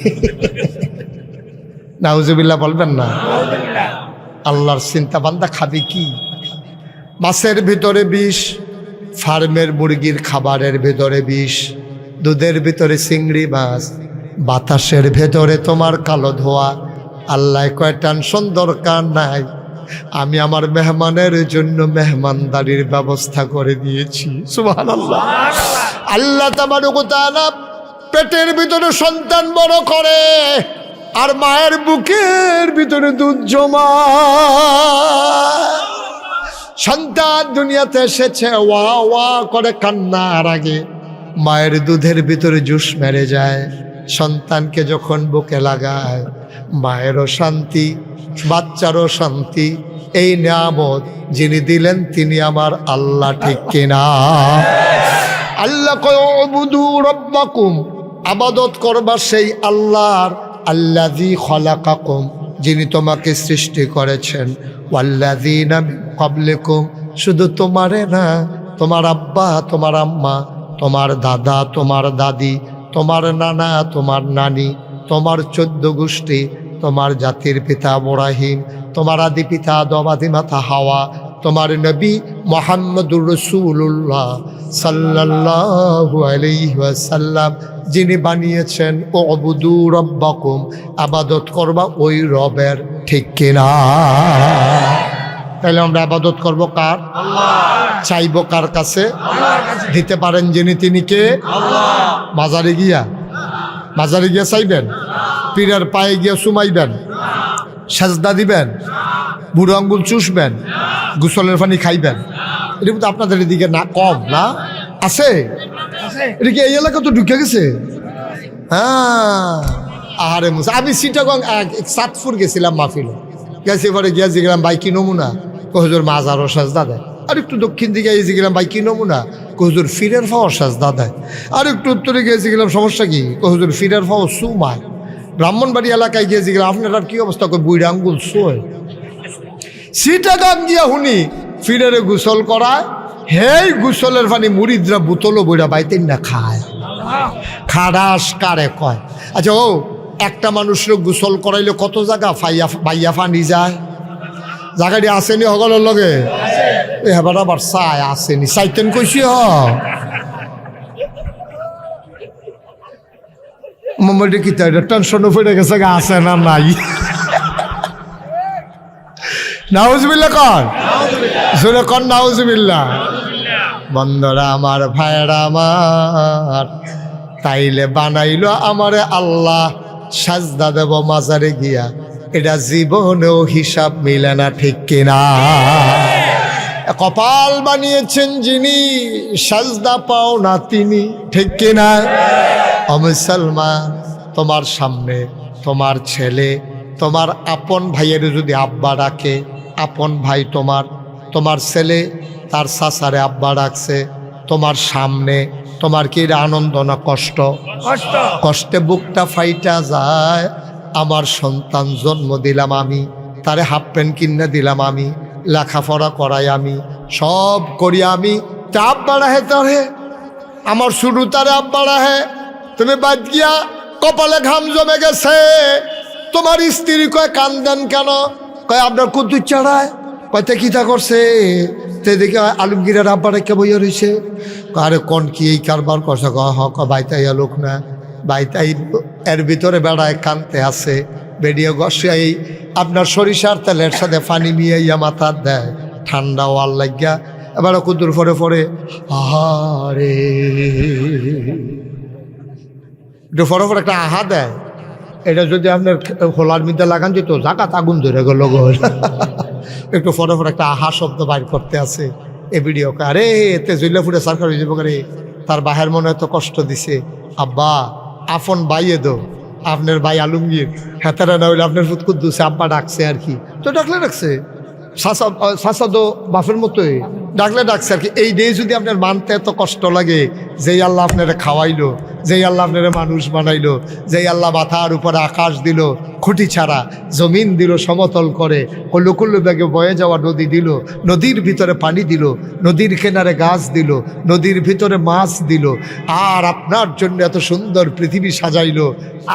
নাউজুবিল্লাহ বলবেন না? আল্লাহর চিন্তা, বান্দা খাবে কি? মাছের ভিতরে বিষ, ফার্মের মুরগির খাবারের ভিতরে বিষ। দুধের ভিতরে চিংড়ি মাছ, বাতাসের ভেতরে তোমার কালো ধোয়া। আল্লাহ কয় টেনশন দরকার নাই, আমি আমার মেহমানের জন্য মেহমানদারির ব্যবস্থা করে দিয়েছি। সুবহানাল্লাহ। আল্লাহ তাবারক ওয়া তাআলা পেটের ভিতরে সন্তান বড় করে, আর মায়ের বুকের ভিতরে দুধ জমা। সন্তান দুনিয়াতে এসেছে, ওয়া ওয়া করে কান্নার আগে মায়ের দুধের ভিতরে জুস মেরে যায়। সন্তানকে যখন বুকে লাগায়, মায়েরও শান্তি, বাচ্চারও শান্তি। এই নিয়ামত যিনি দিলেন তিনি আমার আল্লাহ, ঠিক কিনা? আল্লাহ কয় উবুদু রাব্বাকুম, আবাদত করবা সেই আল্লাহর, আল্লাযী খলাকাকুম, যিনি তোমাকে সৃষ্টি করেছেন, ওয়াল্লাযীনা মিন ক্বাবলিকুম, শুধু তোমারে না, তোমার আব্বা, তোমার আম্মা, তোমার দাদা, তোমার দাদি, তোমার নানা, তোমার নানি, তোমার 14 গোষ্ঠী, তোমার জাতির পিতা ইব্রাহিম, তোমার আদি পিতা আদম, আদি মাতা হাওয়া, তোমার নবী মুহাম্মদুর রাসূলুল্লাহ সাল্লাল্লাহু আলাইহি ওয়াসাল্লাম যিনি বানিয়েছেন, উবুদু রাব্বাকুম, আবাদত করবা ওই রবের, ঠিক কিনা? তাহলে আমরা আবাদত করব কার? আল্লাহ। চাইব কার কাছে? আল্লাহর কাছে। দিতে পারেন যিনি, তিনি কে? আল্লাহ। মাজারে গিয়া চাইবেন? পীরের পায়ে গিয়া সুমাইবেন? সাজদা দিবেন? বুড়ো আঙ্গুল চুষবেন? গোসলের পানি খাইবেন? এটা কিন্তু আপনাদের এদিকে না কম না আছে? এটা কি এই এলাকা তো ঢুকে গেছে? হ্যাঁ। আরে মুসা, আমি চিটাগং সাতপুর গেছিলাম মাহফিলে, গেছি পরে গিয়া জিগলাম ভাই কি নমুনা, হুজুর মাজারও সাজদা দেয়। আর একটু দক্ষিণ দিকে এসে গেলাম ভাই কি নমুনা, হুজুর ফিরের ফাওয়ার সাজদা দেয়। আর একটু উত্তরে গিয়েছি গেলাম, সমস্যা কি, হুজুর ফিরের ফাওয়ার সুমায়। ব্রাহ্মণবাড়ি এলাকায় গিয়েছি গেলাম, আপনার কি অবস্থা, বুড়া আঙ্গুল শোয়। চিটাগাং গিয়া হুনি ফিরের গোসল করায়, হেই গোসলের পানি মুরিদরা বোতলও বইরা বাইতেন না খায়, খারাস কারে কয়। আচ্ছা ও একটা মানুষের গোসল করাইলে কত জায়গা বাইয়া ফানি যায়? জায়গাটি আসেনি সকলের লগে? এবার আবার চাই আসেনি, চাইতেন কইছি মোবাইলটা কি তাই টেনশনও পড়ে গেছে, আছে না নাই? নাউজুবিল্লাহ কর, জোরে কর নাউজুবিল্লাহ। বন্ধুরা আমার, ভাইরা আমার, তাইলে বানাইলো আমারে আল্লাহ, সাজদা দেব মাজারে গিয়া, এটা জীবনেও হিসাব মিলে না, ঠিক কিনা? কপাল বানিয়েছেন যিনি, সাজদা পাও না তিনি, ঠিক কিনা? ও মুসলমান, তোমার সামনে তোমার ছেলে, তোমার আপন ভাইয়ের যদি আব্বা ডাকে, আপন ভাই তোমার ছেলে তার চাচারে আব্বা ডাকছে, তোমার সামনে, তোমার কি আনন্দ না কষ্ট? কষ্টে বুকটা ফাইটা যায়। আমার সন্তান জন্ম দিলাম আমি, তারে হাফ প্যান্ট কিনে দিলাম আমি, লেখাপড়া করাই আমি, সব করি আমি, তা আব্বা রাহে তারে, আমার শুরু তারে আব্বা রাহে। তুমি বাদ গিয়া কপালে ঘাম জমে গেছে, তোমার স্ত্রী কয় কান্দেন কেন? কয় আপনার কুদ্দুর চাড়ায়। কয়তে কিতা করছে? তে দেখে আলমগীরের আব্বা রেখে বইয়া রয়েছে। আরে কোন কি এই কারবার করছে? বাইতাই লোক না, বাইতাই এর ভিতরে বেড়ায় কানতে আছে, বেরিয়ে গসাই আপনার সরিষার তেলের সাথে পানি মিয়াইয়া মাথার দেয়, ঠান্ডা ওয়াল লাগিয়া। এবার কুদ্দুর পরে আহারে একটু ফরফর একটা আহা দেয়। এটা যদি আপনার হোলার মধ্যে লাগান যেত, জাকাত আগুন ধরে গেল। একটু ফরফর একটা আহা শব্দ বাইর করতে আছে এ ভিডিও। আরে এতে জুল্লা ফুটে সরকার হয়ে যাবো, তার বাহের মনে এত কষ্ট দিছে। আব্বা আপন বাইয়ে দো, আপনার ভাই আলমগীর হেতারা না হইলে আপনার ফুট কুদ্দুসে আব্বা ডাকছে আর কি, তো ডাকলে ডাকছে, শাসা তো বাপের মতোই ডাকছে আর কি। এই ডে যদি আপনার মানতে এত কষ্ট লাগে, যেই আল্লাহ আপনারা খাওয়াইলো, যেই আল্লাহ আপনারা মানুষ বানাইলো, যেই আল্লাহ মাথার উপরে আকাশ দিল খুঁটি ছাড়া, জমিন দিল সমতল করে, কল্লু ব্যাগে বয়ে যাওয়া নদী দিল, নদীর ভিতরে পানি দিল, নদীর কিনারে গাছ দিল, নদীর ভিতরে মাছ দিল, আর আপনার জন্য এত সুন্দর পৃথিবী সাজাইলো,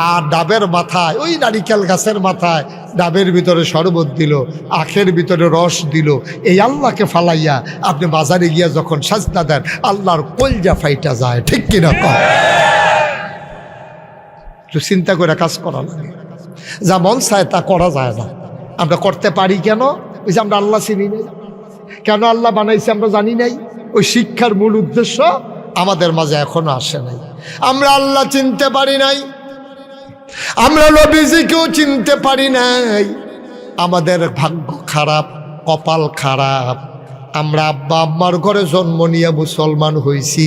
আর ডাবের মাথায়, ওই নারিকেল গাছের মাথায় ডাবের ভিতরে শরবত দিল, আখের ভিতরে রস দিল। এই আল্লাহকে ফালাইয়া আপনি বাজারে গিয়া যখন সাজদা দেন, আল্লাহর কলজা ফাইটা যায়, ঠিক কিনা কম? একটু চিন্তা করে কাজ করা লাগে। যা মন চায় তা করা যায় না। আমরা করতে পারি কেন? ওই যে আমরা আল্লাহ চিনি নাই। কেন আল্লাহ বানাইছে আমরা জানি নাই। ওই শিক্ষার মূল উদ্দেশ্য আমাদের মাঝে এখনো আসে নাই। আমরা আল্লাহ চিনতে পারি নাই, আমরা নবীজিকেও চিনতে পারি নাই। আমাদের ভাগ্য খারাপ, কপাল খারাপ। আমরা আব্বা আম্মার ঘরে জন্ম নিয়ে মুসলমান হইছি,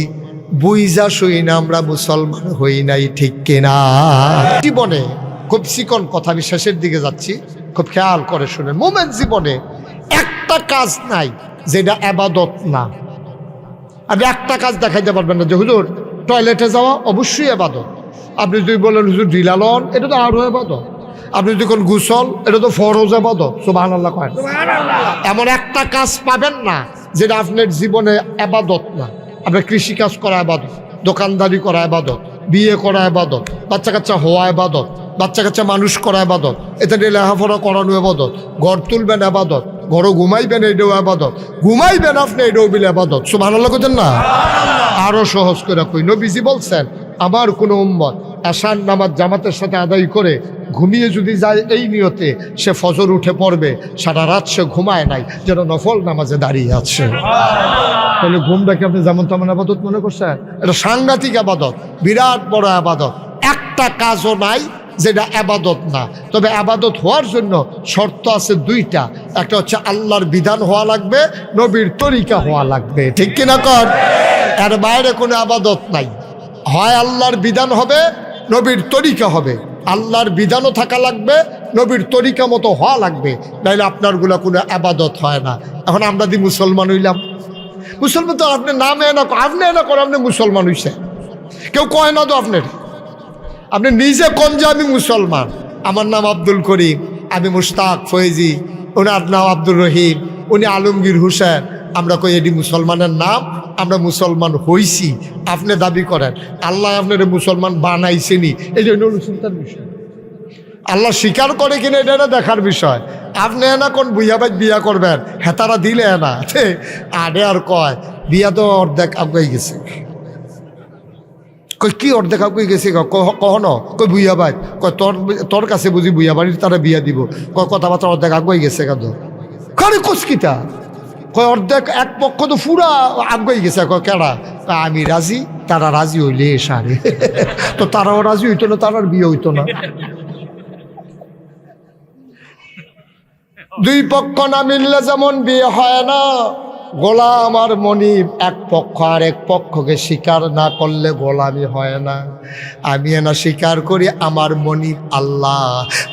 বুইজা শুই না আমরা মুসলমান হই নাই, ঠিক কিনা? জীবনে খুব চিকন কথা, আমি শেষের দিকে যাচ্ছি, খুব খেয়াল করে শুনেন। মোমেন জীবনে একটা কাজ নাই যেটা ইবাদত না। আপনি একটা কাজ দেখাইতে পারবেন না যে হুজুর টয়লেটে যাওয়া অবশ্যই ইবাদত। আপনি যদি বলেন হুজুর ঢিলালন, এটা তো আরো ইবাদত। আপনি যদি কোন গোসল, এটা তো ফরজ ইবাদত। সুবহানাল্লাহ কয়। এমন একটা কাজ পাবেন না যেটা আপনার জীবনে ইবাদত না। আপনার কৃষিকাজ করা ইবাদত, দোকানদারি করা ইবাদত, বিয়ে করা ইবাদত, বাচ্চা কাচ্চা হওয়া ইবাদত, বাচ্চা কাচ্চা মানুষ করা ইবাদত, এটা দিয়ে লেখাপড়া করানো ইবাদত, ঘর তুলবেন ইবাদত, ঘরও ঘুমাইবেন এটাও ইবাদত, ঘুমাইবেন আপনি এটাও বিল ইবাদত। সুবহানাল্লাহ কইতেন না? আরো সহজ করে কই, নবীজি বলছেন আমার কোনো উম্মত এশার নামাজ জামাতের সাথে আদায় করে ঘুমিয়ে যদি যায় এই নিয়তে, সে ফজর উঠে পড়বে, সারা রাত সে ঘুমায় নাই, যেন নফল নামাজে দাঁড়িয়ে আছে। তাহলে ঘুমটাকে আপনি যেমন তেমন আবাদত মনে করছেন? এটা সাংঘাতিক আবাদত, বিরাট বড় আবাদত। একটা কাজও নাই যেটা আবাদত না। তবে আবাদত হওয়ার জন্য শর্ত আছে দুইটা। একটা হচ্ছে আল্লাহর বিধান হওয়া লাগবে, নবীর তরিকা হওয়া লাগবে, ঠিক কিনা কর? এর বাইরে কোনো আবাদত নাই। হয় আল্লাহর বিধান হবে, নবীর তরিকা হবে। আল্লাহর বিধানও থাকা লাগবে, নবীর তরিকা মতো হওয়া লাগবে, নাইলে আপনারগুলো কোনো আবাদত হয় না। এখন আমরা দি মুসলমান হইলাম। মুসলমান তো আপনি নামে না, আপনি না করে আপনি মুসলমান হইছে, কেউ কয় না তো আপনার। আপনি নিজে কোন যে আমি মুসলমান, আমার নাম আব্দুল করিম, আমি মুশতাক ফয়েজি, ওনার নাম আব্দুর রহিম, উনি আলমগীর হুসেন। আমরা কই এটি মুসলমানের নাম, আমরা মুসলমান হইছি। আপনি দাবি করেন আল্লাহ আপনার মুসলমান বানাইছেনি, এই জন্য চিন্তার বিষয়। আল্লাহ স্বীকার করে কিনা এটা দেখার বিষয়। আপনি না কোন বুইয়াবাজ বিয়া করবেন, হেতারা দিলে না আরে আর কয় বিয়া তো অর্ধেক আগাই গেছে। কই কি অর্ধেক আগাই গেছে? কখনো কই বুইয়াবাজ, কয় তোর কাছে বুঝি বুইয়াবাড়ির তারা বিয়া দিব, কয় কথাবার্তা অর্ধেক আগাই গেছে। কাঁদো খালি কুচকিটা কয় অর্ধেক, এক পক্ষ তো পুরা আগাই গেছে। কয় কেডা? আমি রাজি, তারা রাজি হইলে সারে। তো তারাও রাজি হইতো না, তারার বিয়ে হইতো না। দুই পক্ষ না মিললে যেমন বিয়ে হয় না, গোলাম আর মনিব এক পক্ষ আর এক পক্ষকে স্বীকার না করলে গোলামি হয় না। আমি না স্বীকার করি আমার মনিব আল্লাহ,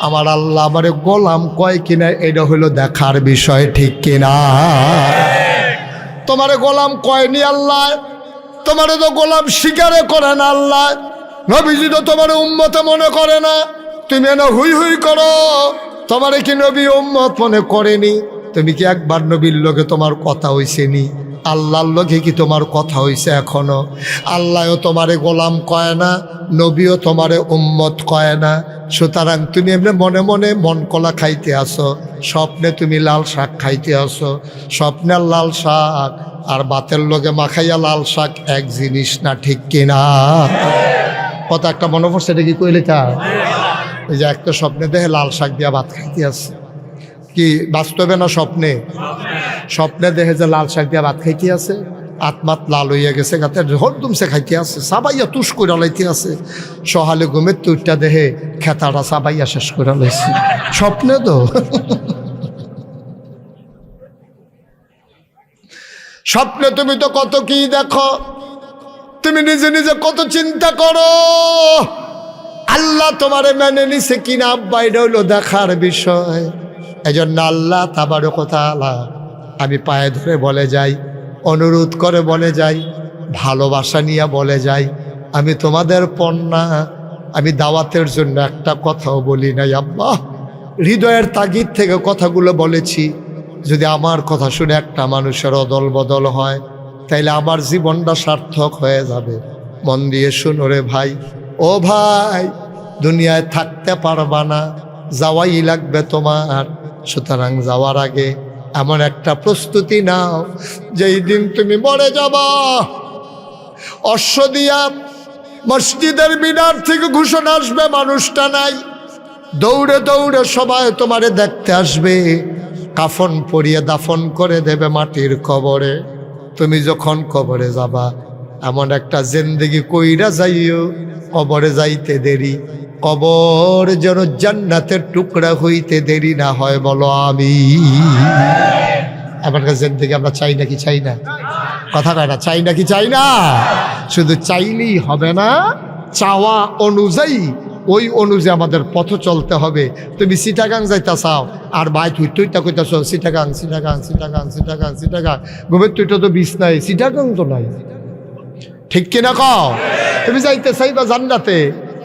আমার আল্লাহ আমারে গোলাম কয় কিনা এটা হলো দেখার বিষয়, ঠিক কিনা? তোমারে গোলাম কয়নি আল্লাহ, তোমারে তো গোলাম স্বীকারে করে না আল্লাহ। নবীজি তো তোমার উম্মতে মনে করে না, তুমি না হুই হুই করো। তোমারে কি নবী উম্মত মনে করেনি? তুমি কি একবার নবীর লোকে তোমার কথা হইছে নি? আল্লাহর লোকে কি তোমার কথা হইছে এখনো? আল্লাহও তোমারে গোলাম কয় না, নবীও তোমারে উম্মত কয় না। সুতরাং তুমি এমনি মনে মনে মন কলা খাইতে আসো, স্বপ্নে তুমি লাল শাক খাইতে আসো। স্বপ্নের লাল শাক আর বাতের লোকে মাখাইয়া লাল শাক এক জিনিস না, ঠিক কিনা? কত একটা মনে পড়ছে, এটা কি কইলে তা? এই যে একটা স্বপ্নে দেখে লাল শাক দিয়া ভাত খাইতে আসে, কি বাস্তবে না স্বপ্নে? স্বপ্নে দেখে যে লাল শাক দিয়া ভাত খাইতে আছে, আত্মাত লাল হইয়া গেছে, গাতে হরদুমসে খাইতে আছে, সাবাইয়া তুষ করে লাইতে আছে। সহালে ঘুমের তুইটা দেখে খেতাটা সাবাইয়া শেষ করে লাইছে। স্বপ্নে তো স্বপ্নে তুমি তো কত কি দেখো, তুমি নিজে নিজে কত চিন্তা করো। আল্লাহ তোমারে মেনে নিছে কিনা আব্বা, এটা হইলো দেখার বিষয়। এই জন্য আল্লাহ তাবারক ওয়া তাআলা আমি পায়ে ধরে বলে যাই, অনুরোধ করে বলে যাই, ভালোবাসা নিয়ে বলে যাই, আমি তোমাদের পণ্যা। আমি দাওয়াতের জন্য একটা কথাও বলি নাই আব্বা, হৃদয়ের তাগিদ থেকে কথাগুলো বলেছি। যদি আমার কথা শুনে একটা মানুষের অদল বদল হয়, তাইলে আমার জীবনটা সার্থক হয়ে যাবে। মন দিয়ে শুনো রে ভাই, ও ভাই, দুনিয়ায় থাকতে পারবা না, যাওয়াই লাগবে তোমার। সুতরাং যাওয়ার আগে এমন একটা প্রস্তুতি নাও, যেই দিন তুমি মরে যাবা, অশ্ব দিয়া মসজিদের মিনার থেকে ঘোষণা আসবে, মানুষটা নাই, দৌড়ে দৌড়ে সবাই তোমারে দেখতে আসবে, কাফন পরিয়ে দাফন করে দেবে মাটির কবরে। তুমি যখন কবরে যাবা, এমন একটা জিন্দেগি কইরা যাইও, কবরে যাইতে দেরি, কবর যেন জান্নাতের টুকরা হইতে দেরি না হয়, বলো আমি। এমন একটা জিন্দেগি আমরা চাই নাকি চাই না? কথা কয় না, চাই নাকি চাই না? শুধু চাইলেই হবে না, চাওয়া অনুযায়ী ওই অনুযায়ী আমাদের পথ চলতে হবে। তুমি চিটাগাং যাইতা চাও, আর ভাই তুইটা কইতাছ চিটাগাং চিটাগাং চিটাগাং চিটাগাং চিটাগাং, ঘুমের তুইটা তো বিষ নাই, চিটাগাং তো নাই, ঠিক কিনা কও? তুমি যাইতে চাইবা জান্নাতে,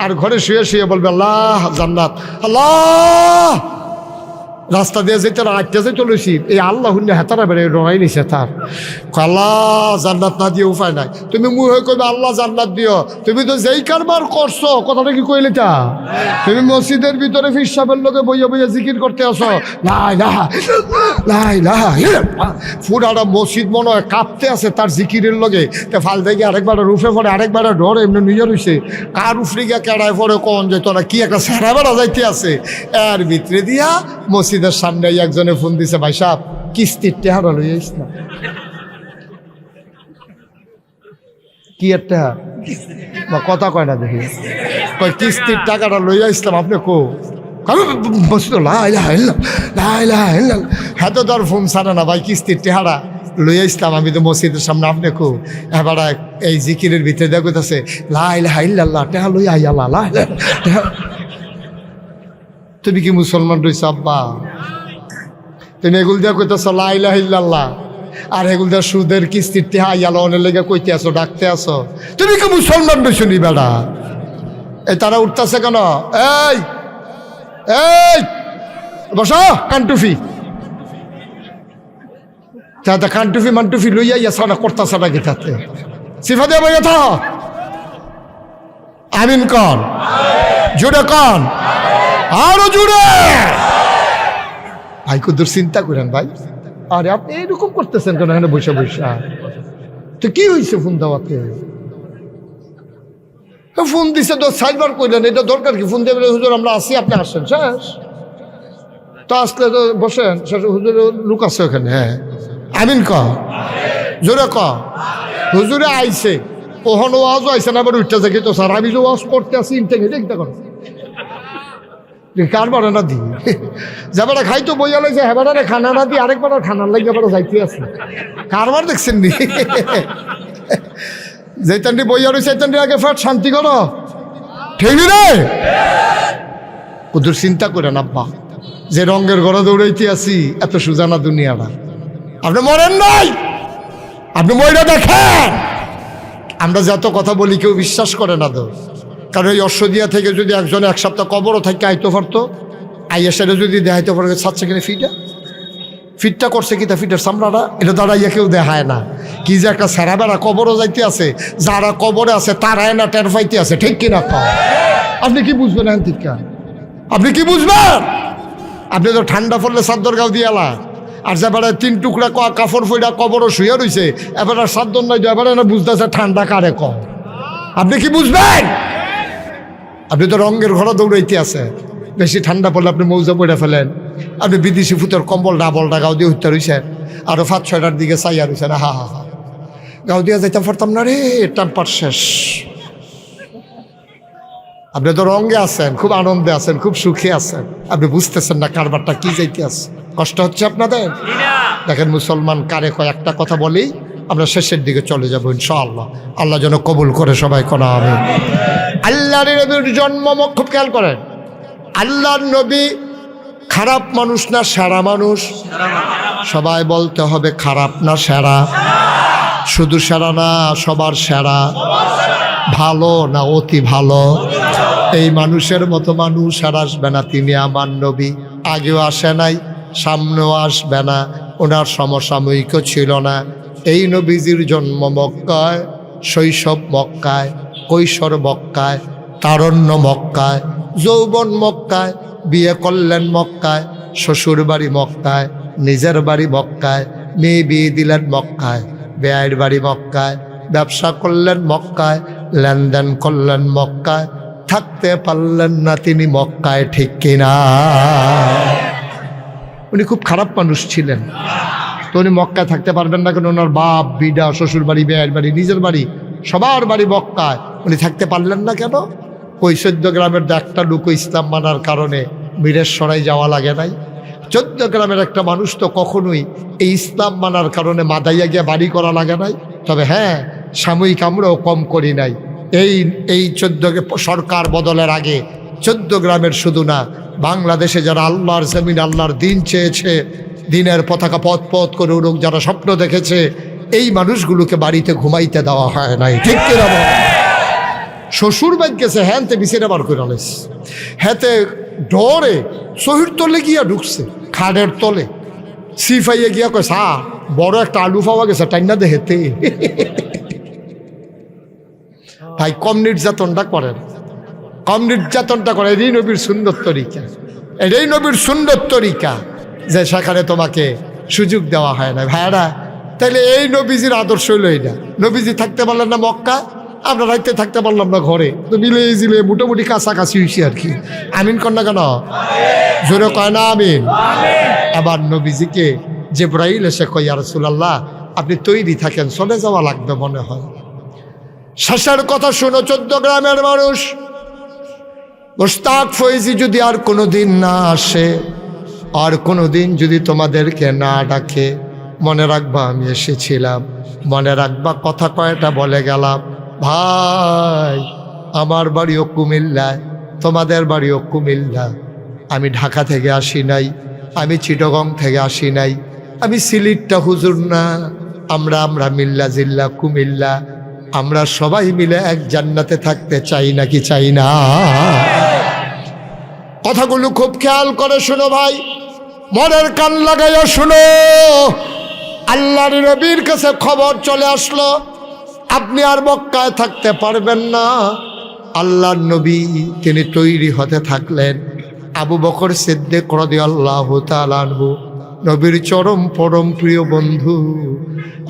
আর ঘরে শুয়ে শুয়ে বলবে আল্লাহ জান্নাত, আল্লাহ রাস্তা দিয়ে যেতে আটটা যে চলেছি, এই আল্লাহ হুন্ডে হেতারা বেড়ে ডরাই নিছে তার, আল্লাহ জান্নাত না দিয়ে উপায় নাই। তুমি মুখ হয়ে কইবে আল্লাহ জান্নাত দিও, তুমি তো যেই কারবার করছো, কথাটা কি কইলে তা? তুমি মসজিদের ভিতরে ফিরসাবের লোকে বইয়া বইয়া জিকির করতে আসো, লাই লাহা লাই লাহা, পুরাটা মসজিদ মনে হয় কাঁপতে আছে তার জিকিরের লগে। তে ফাল থেকে আরেকবার রুফে পড়ে, আরেকবার ডরে এমনি নিজে রয়েছে, কার উফরি গিয়া কেড়ায় পড়ে কোন যে তোরা কি একটা সেরা বেড়া যাইতে আছে। এর ভিতরে দিয়া মসজিদের সামনে একজনে ফোন দিছে, ভাই সাহেব কিস্তির টেহারা লই আইস না। কি একটা কথা কয় না দেখি, কয় কিস্তির টাকাটা লই আইসলাম, আপনি কো হ্যাঁ তো তোর ফোন ছাড়ে না ভাই, কিস্তির টেহারা লই আইসলাম আমি তো মসজিদের সামনে, আপনি কো এবার এই জিকিরের ভিতরে দেখতেছে লা ইলাহা ইল্লাল্লাহ, টেহা লই আই আল্লাহ। তুমি কি মুসলমান রইছ আব্বা? তুমি এগুল দিয়া কইতেছ লা ইলাহা ইল্লাল্লাহ, আর এগুল দিয়া সুদের কিস্তির টেহা আল্লাহ অনেক লেগে কইতে আসো, ডাকতে আসো, তুমি কি মুসলমান রইছ নি বেড়া? এই তারা উঠতেছে কেন? এই এই বসো, কানটুফি তাতে কানটুফি মানটুফি লইয়া ইয়া না করতেছে না কি তাতে সিফা দিয়ে বইয়া থাক, আমিন কন, জুড়ে কন, আরো জুড়ে। ভাই কুদুর চিন্তা করেন ভাই, আরে আপনি এরকম করতেছেন কেন এখানে বসে বসে? তো কি হয়েছে ফোন দেওয়াতে? ফোন দিছে তো সাইবার কইলেন, এটা দরকার কি? ফোন দেবেন হুজুর আমরা আসি, আপনি আসেন, শেষ তো। আসলে তো বসেন, হুজুর লোক আছে ওখানে, হ্যাঁ আমিন ক, জোরে ক। হুজুরে আইছে, ওখানে ওয়াজও আইসে না, আবার উঠতে থাকি তো স্যার আমি যে ওয়াজ করতে আসি ইনটেকে দেখতে করো কারবার না দি যাবারা খাইতো বইয়া লাইছে, হেবারে খানা না দি আরেকবার খানার লাগে আবার যাইতে আছে, কারবার দেখছেন নি? যেতান্ডি বইয়া রয়েছে সেতান্ডি আগে ফেট শান্তি করো, ঠিক রে? কুদুর চিন্তা করেন আব্বা, যে রঙের ঘরে দৌড়াইতে আসি, এত সুজানা দুনিয়াটা। আপনি মরেন নাই, আপনি মইরা দেখেন। আমরা যত কথা বলি কেউ বিশ্বাস করে না তো, কারণ এই অশ্বদিয়া থেকে যদি একজন এক সপ্তাহ কবরও থাকে আইতে পারতো, আইয়া সেটা যদি দেখাইতে পারে ছাড়ছে কিনা ফিটটা করছে কি তা ফিটের চামড়াটা, এটা দাঁড়াইয়া কেউ দেখায় না। কি যে একটা সেরা বেড়া কবরও যাইতে আছে, যারা কবরে আছে তারাই না টের পাইতে আছে, ঠিক কিনা? আপনি কি বুঝবেন এনতিকা? আপনি কি বুঝবেন? আপনি তো ঠান্ডা পড়লে চাদর গাও দিয়ালা, আর যাবার 3 টুকরা কাপড় ফইরা কবরও শুয়ে রয়েছে, এবার আর চাদর নাই, এবার না বুঝতেছে ঠান্ডা কারে কম। আপনি কি বুঝবেন? আপনি তো রঙের ঘরে দৌড়াইতে আছে, বেশি ঠান্ডা পড়লে আপনি মৌজা পড়ে ফেলেন, আপনি বিদেশি ফুতের কম্বল ডাবলটা গাও দিয়ে উঠতে রয়েছেন, আরও 5-6টার দিকে চাইয়া রয়েছেন, হা হা হা গাও দিয়া যাইতে পারতাম না রে, টাম্পার শেষ। আপনি তো রঙে আছেন, খুব আনন্দে আছেন, খুব সুখে আছেন, আপনি বুঝতেছেন না কারবারটা কি যাইতে আছে, কষ্ট হচ্ছে আপনাদের। দেখেন মুসলমান কারে কয় একটা কথা বলেই আমরা শেষের দিকে চলে যাবো ইনশাআল্লাহ। আল্লাহ যেন কবুল করে সবাই করা হবে। আল্লাহর নবীর জন্ম খুব খেয়াল করেন, আল্লাহর নবী খারাপ মানুষ না সেরা মানুষ? সবাই বলতে হবে খারাপ না সেরা? শুধু সেরা না, সবার সেরা। ভালো না অতি ভালো? এই মানুষের মতো মানুষ আর আসবে না, তিনি আমার নবী। আগেও আসে নাই, সামনেও আসবে না, ওনার সমসাময়িকও ছিল না। এই নবীজির জন্ম মক্কায়, শৈশব মক্কায়, কৈশোর মক্কায়, তারণ্য মক্কায়, যৌবন মক্কায়, বিয়ে করলেন মক্কায়, শ্বশুর বাড়ি মক্কায়, নিজের বাড়ি মক্কায়, মেয়ে বিয়ে দিলেন মক্কায়, বেয়ের বাড়ি মক্কায়, ব্যবসা করলেন মক্কায়, লেনদেন করলেন মক্কায়, থাকতে পারলেন না তিনি মক্কায়, ঠিক কিনা? উনি খুব খারাপ মানুষ ছিলেন, তো উনি মক্কায় থাকতে পারবেন না কেন? ওনার বাপ, বিডা, শ্বশুর বাড়ি, মেয়ের বাড়ি, নিজের বাড়ি, সবার বাড়ি মক্কায়, উনি থাকতে পারলেন না কেন? ওই 14 গ্রামের একটা লোক ইসলাম মানার কারণে বীরেশ্বরায় যাওয়া লাগে নাই। 14 গ্রামের একটা মানুষ তো কখনোই এই ইসলাম মানার কারণে মাদাইয়া গিয়ে বাড়ি করা লাগে নাই। তবে হ্যাঁ, সাময়িক আমরাও কম করি নাই। এই 14 সরকার বদলের আগে 14 গ্রামের শুধু না, বাংলাদেশে যারা আল্লাহর জমিন, আল্লাহর দিন চেয়েছে, দিনের পতাকা পথ পথ করে উড়ুক, যারা স্বপ্ন দেখেছে, এই মানুষগুলোকে বাড়িতে ঘুমাইতে দেওয়া হয় নাই, ঠিক কিনা? শ্বশুর বাড়ি গেছে, হ্যাঁতে বিছেরা বার করে আলেস, হ্যাঁতে ডরে শহীদ তলে গিয়া ঢুকছে, খাটের তলে সিফাইয়ে গিয়া কয়, স্যার বড় একটা আলু পাওয়া গেছে, টাইনা দেহেতে। ভাই কম নির্যাতনটা করেন, কম নির্যাতনটা করে। এটাই নবীর সুন্দর তরিকা, এটাই নবীর সুন্দর তরিকা, যে সেখানে তোমাকে সুযোগ দেওয়া হয় না। ভাইরা, তাইলে এই নবীজির আদর্শ হইল এটা। নবীজি থাকতে পারলেন না মক্কা, আমরা রাইতে থাকতে পারলাম না ঘরে, তো মিলে জিলে মোটামুটি কাছাকাছি হয়েছি আর কি। আমিন কর না কেন? জোরে কয় না আমিন? আবার নবীজিকে জিবরাইল এসে কয়, ইয়া রাসূলুল্লাহ আপনি তৈরি থাকেন, চলে যাওয়া লাগবে মনে হয়। শেষের কথা শুনো 14 গ্রামের মানুষ, মুশতাক ফয়েজি যদি আর কোনোদিন না আসে, আর কোনোদিন যদি তোমাদেরকে না ডাকে, মনে রাখবা আমি এসেছিলাম, মনে রাখবা কথা কয়টা বলে গেলাম। ভাই, আমার বাড়িও কুমিল্লায়, তোমাদের বাড়িও কুমিল্লা। আমি ঢাকা থেকে আসি নাই, আমি চিটাগং থেকে আসি নাই, আমি সিলেটটা হুজুর না, আমরা মিল্লা জিল্লা কুমিল্লা, আমরা সবাই মিলে এক জান্নাতে থাকতে চাই নাকি চাই না? কথাগুলো খুব খেয়াল করে শুনো ভাই, মনের কান লাগাইয়া শুনো। আল্লাহর নবীর কাছে খবর চলে আসলো, আপনি আর মক্কায় থাকতে পারবেন না। আল্লাহর নবী তিনি তৈরি হতে থাকলেন। আবু বকর সিদ্দিক রাদিয়াল্লাহু তাআলা আনহু, নবীর চরম পরম প্রিয় বন্ধু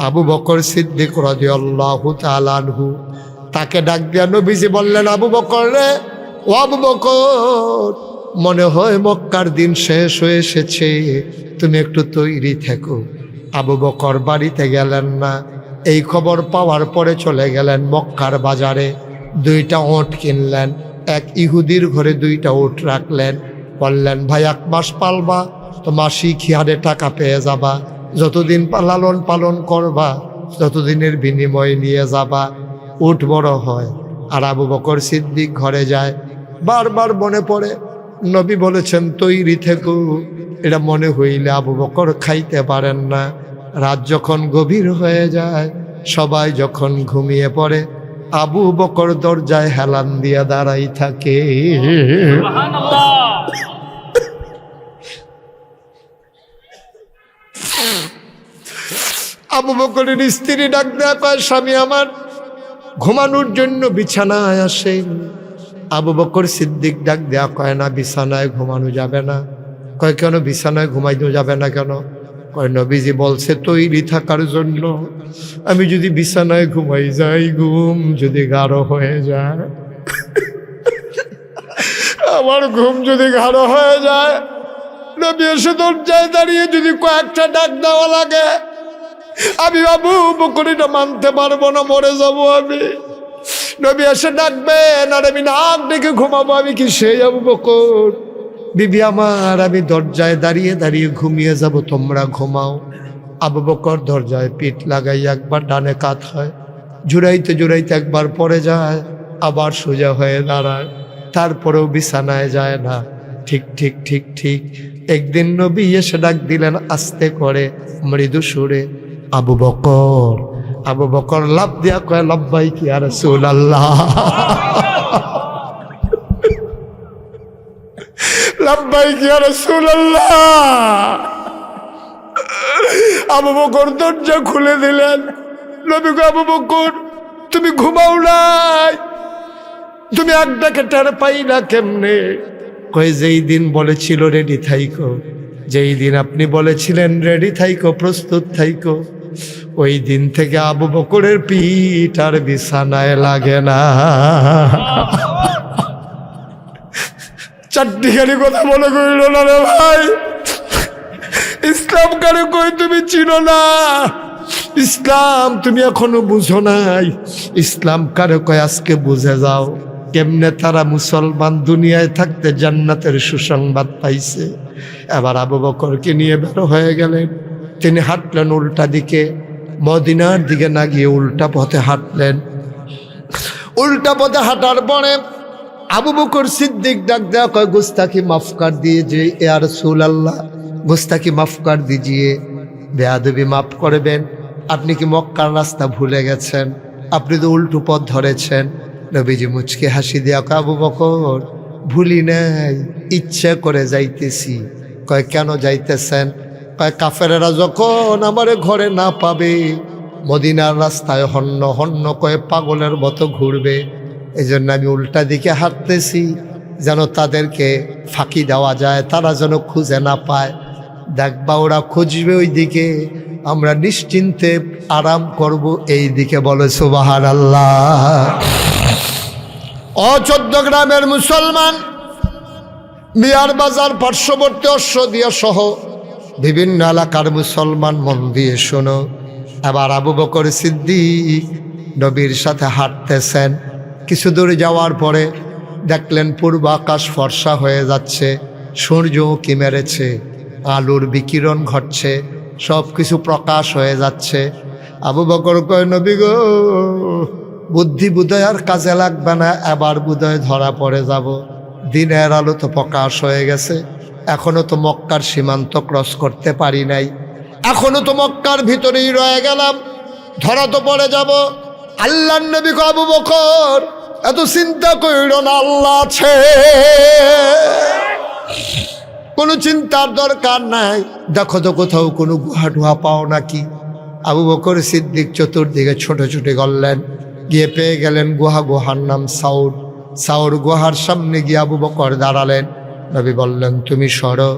আবু বকর সিদ্দিক রাদিয়াল্লাহু তাআলা আনহু, তাকে ডাক দিয়া নবীজি বললেন, আবু বকর রে, ও আবু বকর, মনে হয় মক্কার দিন শেষ হয়ে এসেছে, তুমি একটু তৈরি থেকো। আবু বকর বাড়িতে গেলেন না। এই খবর পাওয়ার পরে চলে গেলেন মক্কার বাজারে, 2টা ওট কিনলেন। এক ইহুদির ঘরে 2টা ওট রাখলেন, বললেন, ভাই 1 মাস পালবা তো মাসিক হারে টাকা পেয়ে যাবা, যতদিন লালন পালন করবা ততদিনের বিনিময়ে নিয়ে যাবা, উট বড় হয়। আর আবু বকর সিদ্দিক ঘরে যায়, বারবার মনে পড়ে নবী বলেছেন তৈরি থেকো। এটা মনে হইলে আবু বকর খাইতে পারেন না। রাত যখন গভীর হয়ে যায়, সবাই যখন ঘুমিয়ে পড়ে, আবু বকর দরজায় হেলান দিয়া দাঁড়াই থাকে। আবু বকরের স্ত্রী ডাক দেয়া কয়, স্বামী আমার ঘুমানোর জন্য বিছানায় আসেন। আবু বকর সিদ্দিক ডাক দেয়া কয়, না বিছানায় ঘুমানো যাবে না। কয় কেন বিছানায় ঘুমাইতে যাবে না কেন? কয় নবীজি বলছে তৈরি থাকার জন্য। আমি যদি বিছানায় ঘুমাই যাই, ঘুম যদি গাঢ় হয়ে যায়, আমার ঘুম যদি গাঢ় হয়ে যায়, নবী এসে দরজায় দাঁড়িয়ে যদি কয়েকটা ডাক দেওয়া লাগে, আমি আবু বকরটা মানতে পারবো না, মরে যাবো আমি। নবী এসে ডাকবেন আর আমি নাক ডেকে ঘুমাবো, আমি কি সেই আবু বকর? বিবি আমার, আমি দরজায় দাঁড়িয়ে দাঁড়িয়ে ঘুমিয়ে যাব, তোমরা ঘুমাও। আবু বকর দরজায় পিঠ লাগাই একবার ডানে কাত হয়, জুড়াইতে জুড়াইতে একবার পড়ে যায়, আবার সোজা হয়ে দাঁড়ায়, তারপরেও বিছানায় যায় না। ঠিক ঠিক ঠিক ঠিক একদিন নবী এসে ডাক দিলেন আস্তে করে, মৃদু সুরে, আবু বকর। আবু বকর লাফ দিয়া কয়, লাব্বাইকি ইয়া রাসূলুল্লাহ, লাব্বাইকি ইয়া রাসূলুল্লাহ। আবু বকর দরজা খুলে দিলেন। নবী কয়, আবু বকর তুমি ঘুমাও নাই, তুমি এক ডাকে টের পাই না কেমনে? কয় যেই দিন বলেছিল রেডি থাইকো, যেই দিন আপনি বলেছিলেন রেডি থাইকো, প্রস্তুত থাইকো, ওই দিন থেকে আবু বকরের পিঠ আর বিছানায় লাগে না। চারটিখানি কথা বলে কইল না রে ভাই। ইসলাম কারে কই তুমি চিনো না, ইসলাম তুমি এখনো বুঝো নাই। ইসলাম কারে কয় আজকে বুঝে যাও। কেমনে তারা মুসলমান দুনিয়ায় থাকতে জান্নাতের সুসংবাদ পাইছে। এবার আবু বকরকে নিয়ে বের হয়ে গেলেন। তিনি হাঁটলেন উল্টা দিকে, মদিনার দিকে না গিয়ে উল্টা পথে হাঁটলেন। উল্টা পথে হাঁটার পরে আবু বকর সিদ্দিক ডাক দেয়া কয় গুস্তাকি মাফ কর দিজিয়ে ইয়া রাসূলুল্লাহ, গুস্তাকি মাফ কর দিজিয়ে, বেয়াদবি মাফ করবেন। আপনি কি মক্কার রাস্তা ভুলে গেছেন? আপনি তো উল্টো পথ ধরেছেন। নবীজি মুচকে হাসি দিয়া কয় আবু বকর ভুলি নাই, ইচ্ছা করে যাইতেছি। কয় কেন যাইতেছেন? কয় কাফেরেরা যখন আমারে ঘরে না পাবে, মদিনার রাস্তায় হন্য হন্য কয়ে পাগলের মতো ঘুরবে, এই জন্য আমি উল্টা দিকে হাঁটতেছি, যেন তাদেরকে ফাঁকি দেওয়া যায়, তারা যেন খুঁজে না পায়। দেখবা ওরা খুঁজবে ওই দিকে, আমরা নিশ্চিন্তে আরাম করব এই দিকে। বলে সুবহানাল্লাহ। ও 14 গ্রামের মুসলমান, মিয়ার বাজার পার্শ্ববর্তী অশ্বদিয়া সহ বিভিন্ন এলাকার মুসলমান মন দিয়ে শোনো। এবার আবু বকর সিদ্দিক নবীর সাথে হাঁটতেছেন। কিছু দূর যাওয়ার পরে দেখলেন পূর্ব আকাশ ফর্সা হয়ে যাচ্ছে, সূর্য উঁকি মেরেছে, আলোর বিকিরণ ঘটছে, সব কিছু প্রকাশ হয়ে যাচ্ছে। আবু বকর কয় নবী গো, বুদ্ধি বুদয় আর কাজে লাগবে না, এবার বুদয় ধরা পড়ে যাব। দিনের আলো তো প্রকাশ হয়ে গেছে, এখনো তো মক্কার সীমান্ত ক্রস করতে পারি নাই, এখনো তো মক্কার ভিতরেই রয়ে গেলাম, ধরা তো পড়ে যাব। আল্লাহর নবী কয় আবু বকর এত চিন্তা কইরো না, আল্লাহ আছে, কোনো চিন্তার দরকার নাই। দেখো তো কোথাও কোনো গুহা টুহা পাও নাকি। আবু বকর সিদ্দিক চতুর্দিকে ছোটাছুটি করলেন, গিয়ে পেয়ে গেলেন গুহা। গুহার নাম সাউর। সাউর গুহার সামনে গিয়ে আবু বকর দাঁড়ালেন। নবী বললেন তুমি সরো,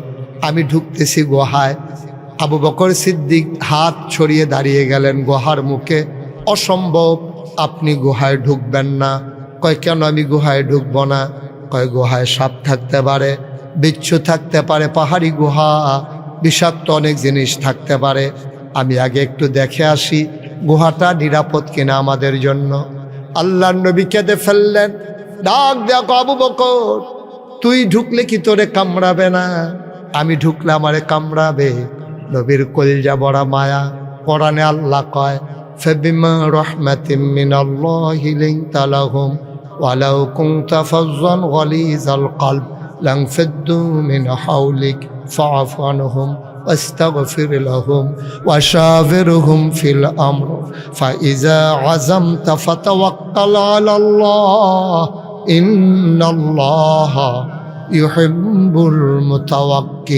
আমি ঢুকতেছি গুহায়। আবু বকর সিদ্দিক হাত ছড়িয়ে দাঁড়িয়ে গেলেন গুহার মুখে। অসম্ভব, আপনি গুহায় ঢুকবেন না। কয় কেন আমি গুহায় ঢুকবো না? কয় গুহায় সাপ থাকতে পারে, বিচ্ছু থাকতে পারে, পাহাড়ি গুহা, বিষাক্ত অনেক জিনিস থাকতে পারে। আমি আগে একটু দেখে আসি গুহাটা নিরাপদ কিনা আমাদের জন্য। আল্লাহর নবী কেঁদে ফেললেন, ডাক দেখো আবু বকর তুই ঢুকলে কি তোরে কামড়াবে না? আমি ঢুকলে আমারে কামড়াবে। নবীর কলিজা বড়া মায়া। কোরআনে আল্লাহ কয় ফাবিমা রাহমাতিম মিনাল্লাহি লিনতা লাহুম ওয়ালাউ কুনতা ফাজ্জান গালিজাল কলব লানফাদ্দু মিন হাওলিক ফাআফু আনহুম واستغفر لهم وشاورهم في الأمر فإذا عزمت فتوكل على الله إن الله يحب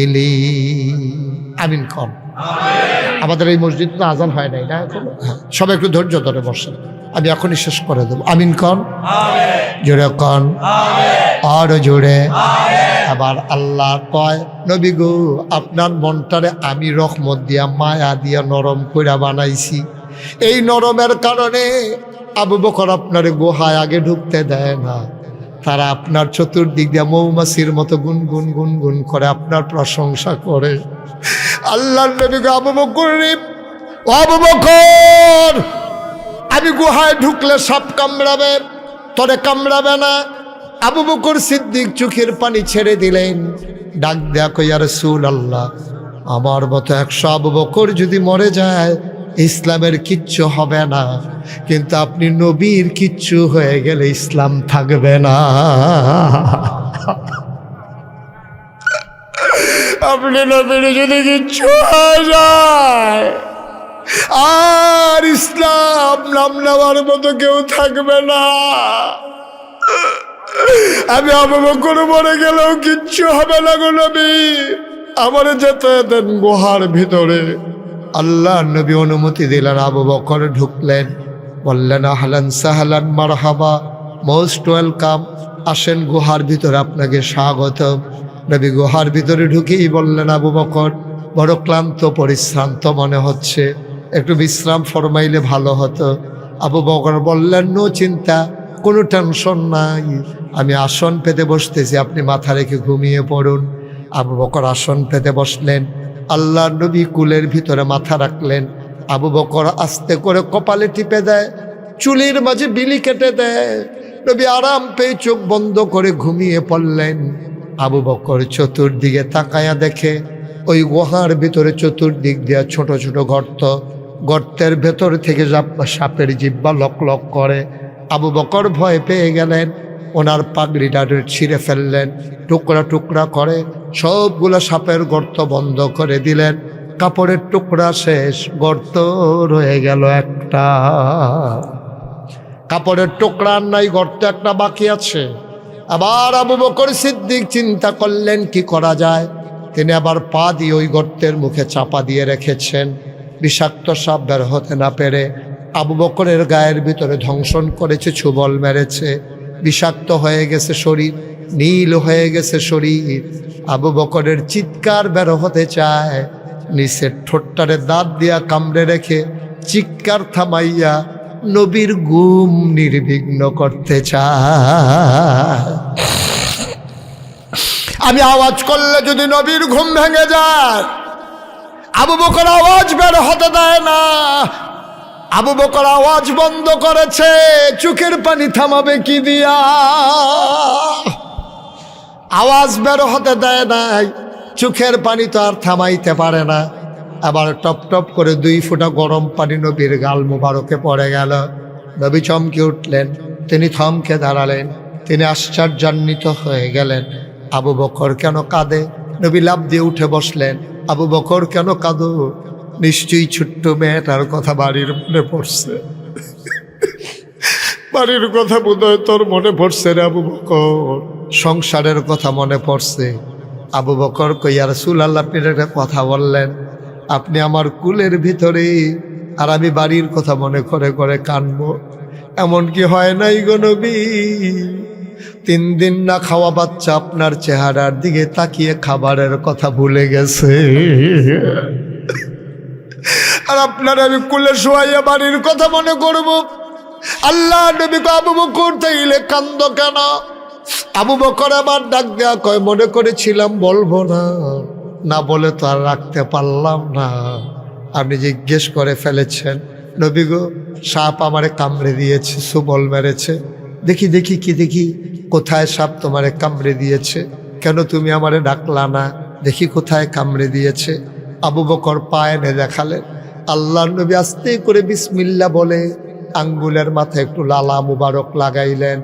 المتوكلين আমিন কর। আমাদের এই মসজিদ তো আজান হয় নাই না এখন? সবাই একটু ধৈর্য ধরে বসেন, আমি এখনই শেষ করে দেব। আমিন কর, জোরে কন, আর জোরে। আবার আল্লাহ কয় নবী গো আপনার মনটারে আমি রহমত দিয়া মায়া দিয়া নরম কইরা বানাইছি। এই নরমের কারণে আবু বকর আপনার গুহায় আগে ঢুকতে দেয় না। তারা আপনার চতুর্দিক দিয়ে মৌমাছির মতো গুনগুন গুনগুন করে আপনার প্রশংসা করে। আল্লাহর নবী গো আবু বকর রে, আবু বকর আমি গুহায় ঢুকলে সাপ কামড়াবে, তোরে কামড়াবে না। আবু বকর সিদ্দিক চোখের পানি ছেড়ে দিলেন, ডাক দেয়া কই ইয়া রাসূলুল্লাহ আমার মতো 100 আবু বকর যদি মরে যায় ইসলামের কিচ্ছু হবে না, কিন্তু আপনি নবীর কিচ্ছু হয়ে গেলে ইসলাম থাকবে না। আপনি নবীর যদি কিচ্ছু হয়ে যায় আর ইসলাম নাম নেওয়ার মতো কেউ থাকবে না। আমি আবু বকর মরে গেলেও কিচ্ছু হবে না গো নবী, আমারে যেতে দেন গুহার ভিতরে। আল্লাহ নবী অনুমতি দিলেন, আবু বকর ঢুকলেন, বললেন আহলান সাহলান মারহাবা, মোস্ট ওয়েলকাম, আসেন গুহার ভিতরে আপনাকে স্বাগতম। নবী গুহার ভিতরে ঢুকেই বললেন আবু বকর বড় ক্লান্ত পরিশ্রান্ত মনে হচ্ছে, একটু বিশ্রাম ফরমাইলে ভালো হতো। আবু বকর বললেন, নো চিন্তা, কোনো টেনশন নাই, আমি আসন পেতে বসতেছি, আপনি মাথা রেখে ঘুমিয়ে পড়ুন। আবু বকর আসন পেতে বসলেন, আল্লাহ নবী কুলের ভিতরে মাথা রাখলেন। আবু বকর আস্তে করে কপালে টিপে দেয়, চুলির মাঝে বিলি কেটে দেয়। নবী আরাম পেয়ে চোখ বন্ধ করে ঘুমিয়ে পড়লেন। আবু বকর চতুর্দিকে তাকায়া দেখে ওই গুহার ভিতরে চতুর্দিক দিয়া ছোট ছোট গর্ত, গর্তের ভেতর থেকে সাপের জিহ্বা লক লক করে। আবু বকর ভয় পেয়ে গেলেন, ওনার পাগড়িটা ছিঁড়ে ফেললেন, টুকরা টুকরা করে সবগুলো সাপের গর্ত বন্ধ করে দিলেন। কাপড়ের টুকরা শেষ, গর্ত রয়ে গেল একটা। কাপড়ের টুকরা নাই, গর্ত একটা বাকি আছে। আবার আবু বকর সিদ্দিক চিন্তা করলেন কি করা যায়। তিনি আবার পা দিয়ে ওই গর্তের মুখে চাপা দিয়ে রেখেছেন। বিষাক্ত সাপ বের হতে না পেরে আবু বকরের গায়ের ভিতরে ধ্বংসন করেছে, ছুবল মেরেছে। বিষাক্ত হয়ে গেছে শরীর, নীল হয়ে গেছে শরীর। আবু বকরের চিৎকার বের হতে চায়, নিচের ঠোঁটটারে দাঁত দিয়া কামড়ে রেখে চিৎকার থামাইয়া নবীর ঘুম নির্বিঘ্ন করতে চায়। আমি আওয়াজ করলে যদি নবীর ঘুম ভেঙে যায়, আবু বকর আওয়াজ বের হতে দেয় না। আবু বকর আওয়াজ বন্ধ করেছে, চোখের পানি থামাবে কি দিয়া? আওয়াজ বের হতে দেয় নাই, চোখের পানি তো আর থামাইতে পারে না। আবার টপ টপ করে 2 ফোঁটা গরম পানি নবীর গাল মুবারকে পড়ে গেল। নবী চমকে উঠলেন, তিনি থমকে দাঁড়ালেন, তিনি আশ্চর্যান্বিত হয়ে গেলেন। আবু বকর কেন কাঁদে? নবী লাফ দিয়ে উঠে বসলেন। আবু বকর কেন কাঁদো? নিশ্চয়ই ছোট্ট মেয়েটার কথা বাড়ির মনে পড়ছে। বাড়ির কথা বোধহয় তোর মনে পড়ছে রে আবু বকর, সংসারের কথা মনে পড়ছে। আবু বকর কই, ইয়া রাসূলুল্লাহ, আপনি একটা কথা বললেন, আপনি আমার কুলের ভিতরে, আর আমি বাড়ির কথা মনে করে করে কাঁদবো। এমন কি হয় নাই গো নবী? 3 দিন না খাওয়া বাচ্চা আপনার চেহারার দিকে তাকিয়ে খাবারের কথা ভুলে গেছে, আর আপনার আমি কুলে শোয়াইয়া বাড়ির কথা মনে করব। আল্লাহ নবী কয়, আবু বকর তাইলে কান্দ কেন? আবু বকর আবার ডাক দেয়া কয়, মনে করেছিলাম বলবো না, না বলে তো আর রাখতে পারলাম না। আপনি জিজ্ঞেস করে ফেলেছেন, নবী গো, সাপ আমারে কামড়ে দিয়েছে, সুবল মেরেছে। দেখি দেখি কি দেখি, কোথায় সাপ তোমারে কামড়ে দিয়েছে? কেন তুমি আমারে ডাকলা না? দেখি কোথায় কামড়ে দিয়েছে। আবু বকর পা এনে দেখালেন। আল্লাহর নবী আস্তে করে বিসমিল্লাহ বলে আঙ্গুলের মাথায় একটু লালা মুবারক লাগাইলেন।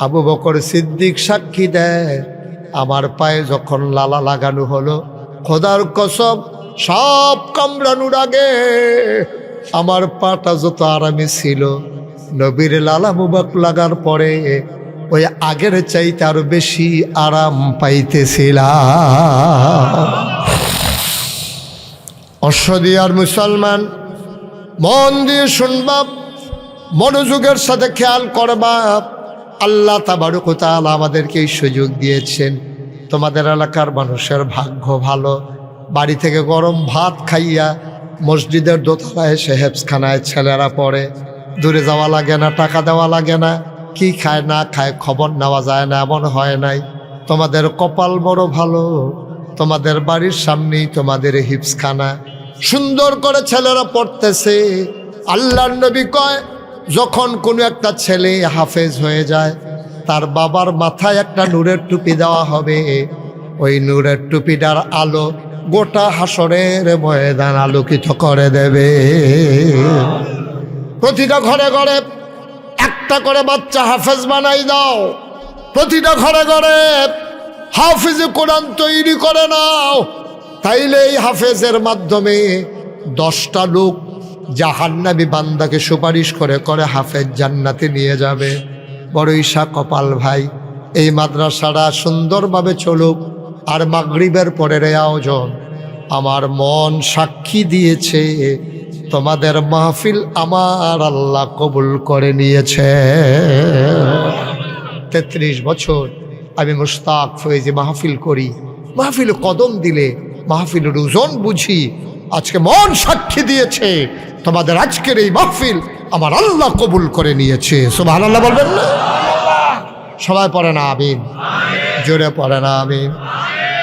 আবু বকর সিদ্দিক সাক্ষী দেয়, আমার পায়ে যখন লালা লাগানো হলো, খোদার কসম সব কামড়ানোর আগে আমার পাটা যত আরামে ছিল, নবীর লালা মুবারক লাগার পরে ওই আগের চাইতে আরো বেশি আরাম পাইতেছিলাম। অশ্বদিয়ার মুসলমান, মন দিয়ে শুনবা, মনোযোগের সাথে খেয়াল করবা। আল্লাহ তাবারক ওয়া তাআলা আমাদেরকে এই সুযোগ দিয়েছেন। তোমাদের এলাকার মানুষের ভাগ্য ভালো, বাড়ি থেকে গরম ভাত খাইয়া মসজিদের দোতলায় এসে হেফজখানায় ছেলেরা পড়ে, দূরে যাওয়া লাগে না, টাকা দেওয়া লাগে না, কি খায় না খায় খবর নেওয়া যায় না, এমন হয় নাই। তোমাদের কপাল বড় ভালো, তোমাদের বাড়ির সামনেই তোমাদের হিফজখানা, সুন্দর করে ছেলেরা পড়তেছে। আল্লাহর নবী কয়, যখন কোনো একটা ছেলে হাফেজ হয়ে যায়, তার বাবার মাথায় একটা নূরের টুপি দেওয়া হবে। ওই নূরের টুপিটার আলো গোটা হাসরের ময়দান আলোকিত করে দেবে। প্রতিটা ঘরে ঘরে একটা করে বাচ্চা হাফেজ বানাই দাও, প্রতিটা ঘরে ঘরে হাফেজে কোরআন তৈরি করে নাও। তাইলে এই হাফেজের মাধ্যমে 10টা লোক জাহান্নামী বান্দাকে সুপারিশ করে করে হাফেজ জান্নাতে নিয়ে যাবে। বড়ই কপাল ভাই, এই মাদ্রাসাটা সুন্দরভাবে চলুক। আর মাগরিবের পরের আয়োজন, আমার মন সাক্ষী দিয়েছে তোমাদের মাহফিল আমার আল্লাহ কবুল করে নিয়েছে। 33 বছর আমি মুশতাক ফয়েজি মাহফিল করি। মাহফিল কদম দিলে মাহফিলের ওজন বুঝি, আজকে মন সাক্ষী দিয়েছে তোমাদের আজকের এই মাহফিল আমার আল্লাহ কবুল করে নিয়েছে। সুবহানাল্লাহ বলবেন না? সবাই পড়ে না আমিন, জোরে পড়ে না আমিন।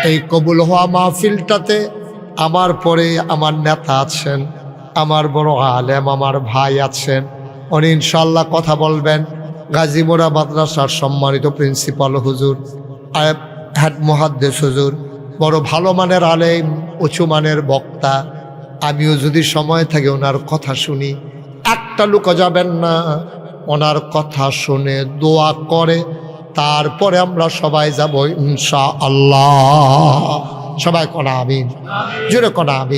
এই কবুল হওয়া মাহফিলটাতে আমার পরে আমার নেতা আছেন, আমার বড় আলেম আমার ভাই আছেন, উনি ইনশাআল্লাহ কথা বলবেন। গাজীমোড়া মাদ্রাসার সম্মানিত প্রিন্সিপাল হুজুর, হেড মুহাদ্দিস হুজুর, বড় ভালো মানের আলেম, উঁচু মানের বক্তা। আমিও যদি সময় থাকে ওনার কথা শুনি, একটা লোক যাবেন না, ওনার কথা শুনে দোয়া করে তারপরে আমরা সবাই যাব ইনশাআল্লাহ। সবাই কনা আমিন, জোরে কনা আমিন।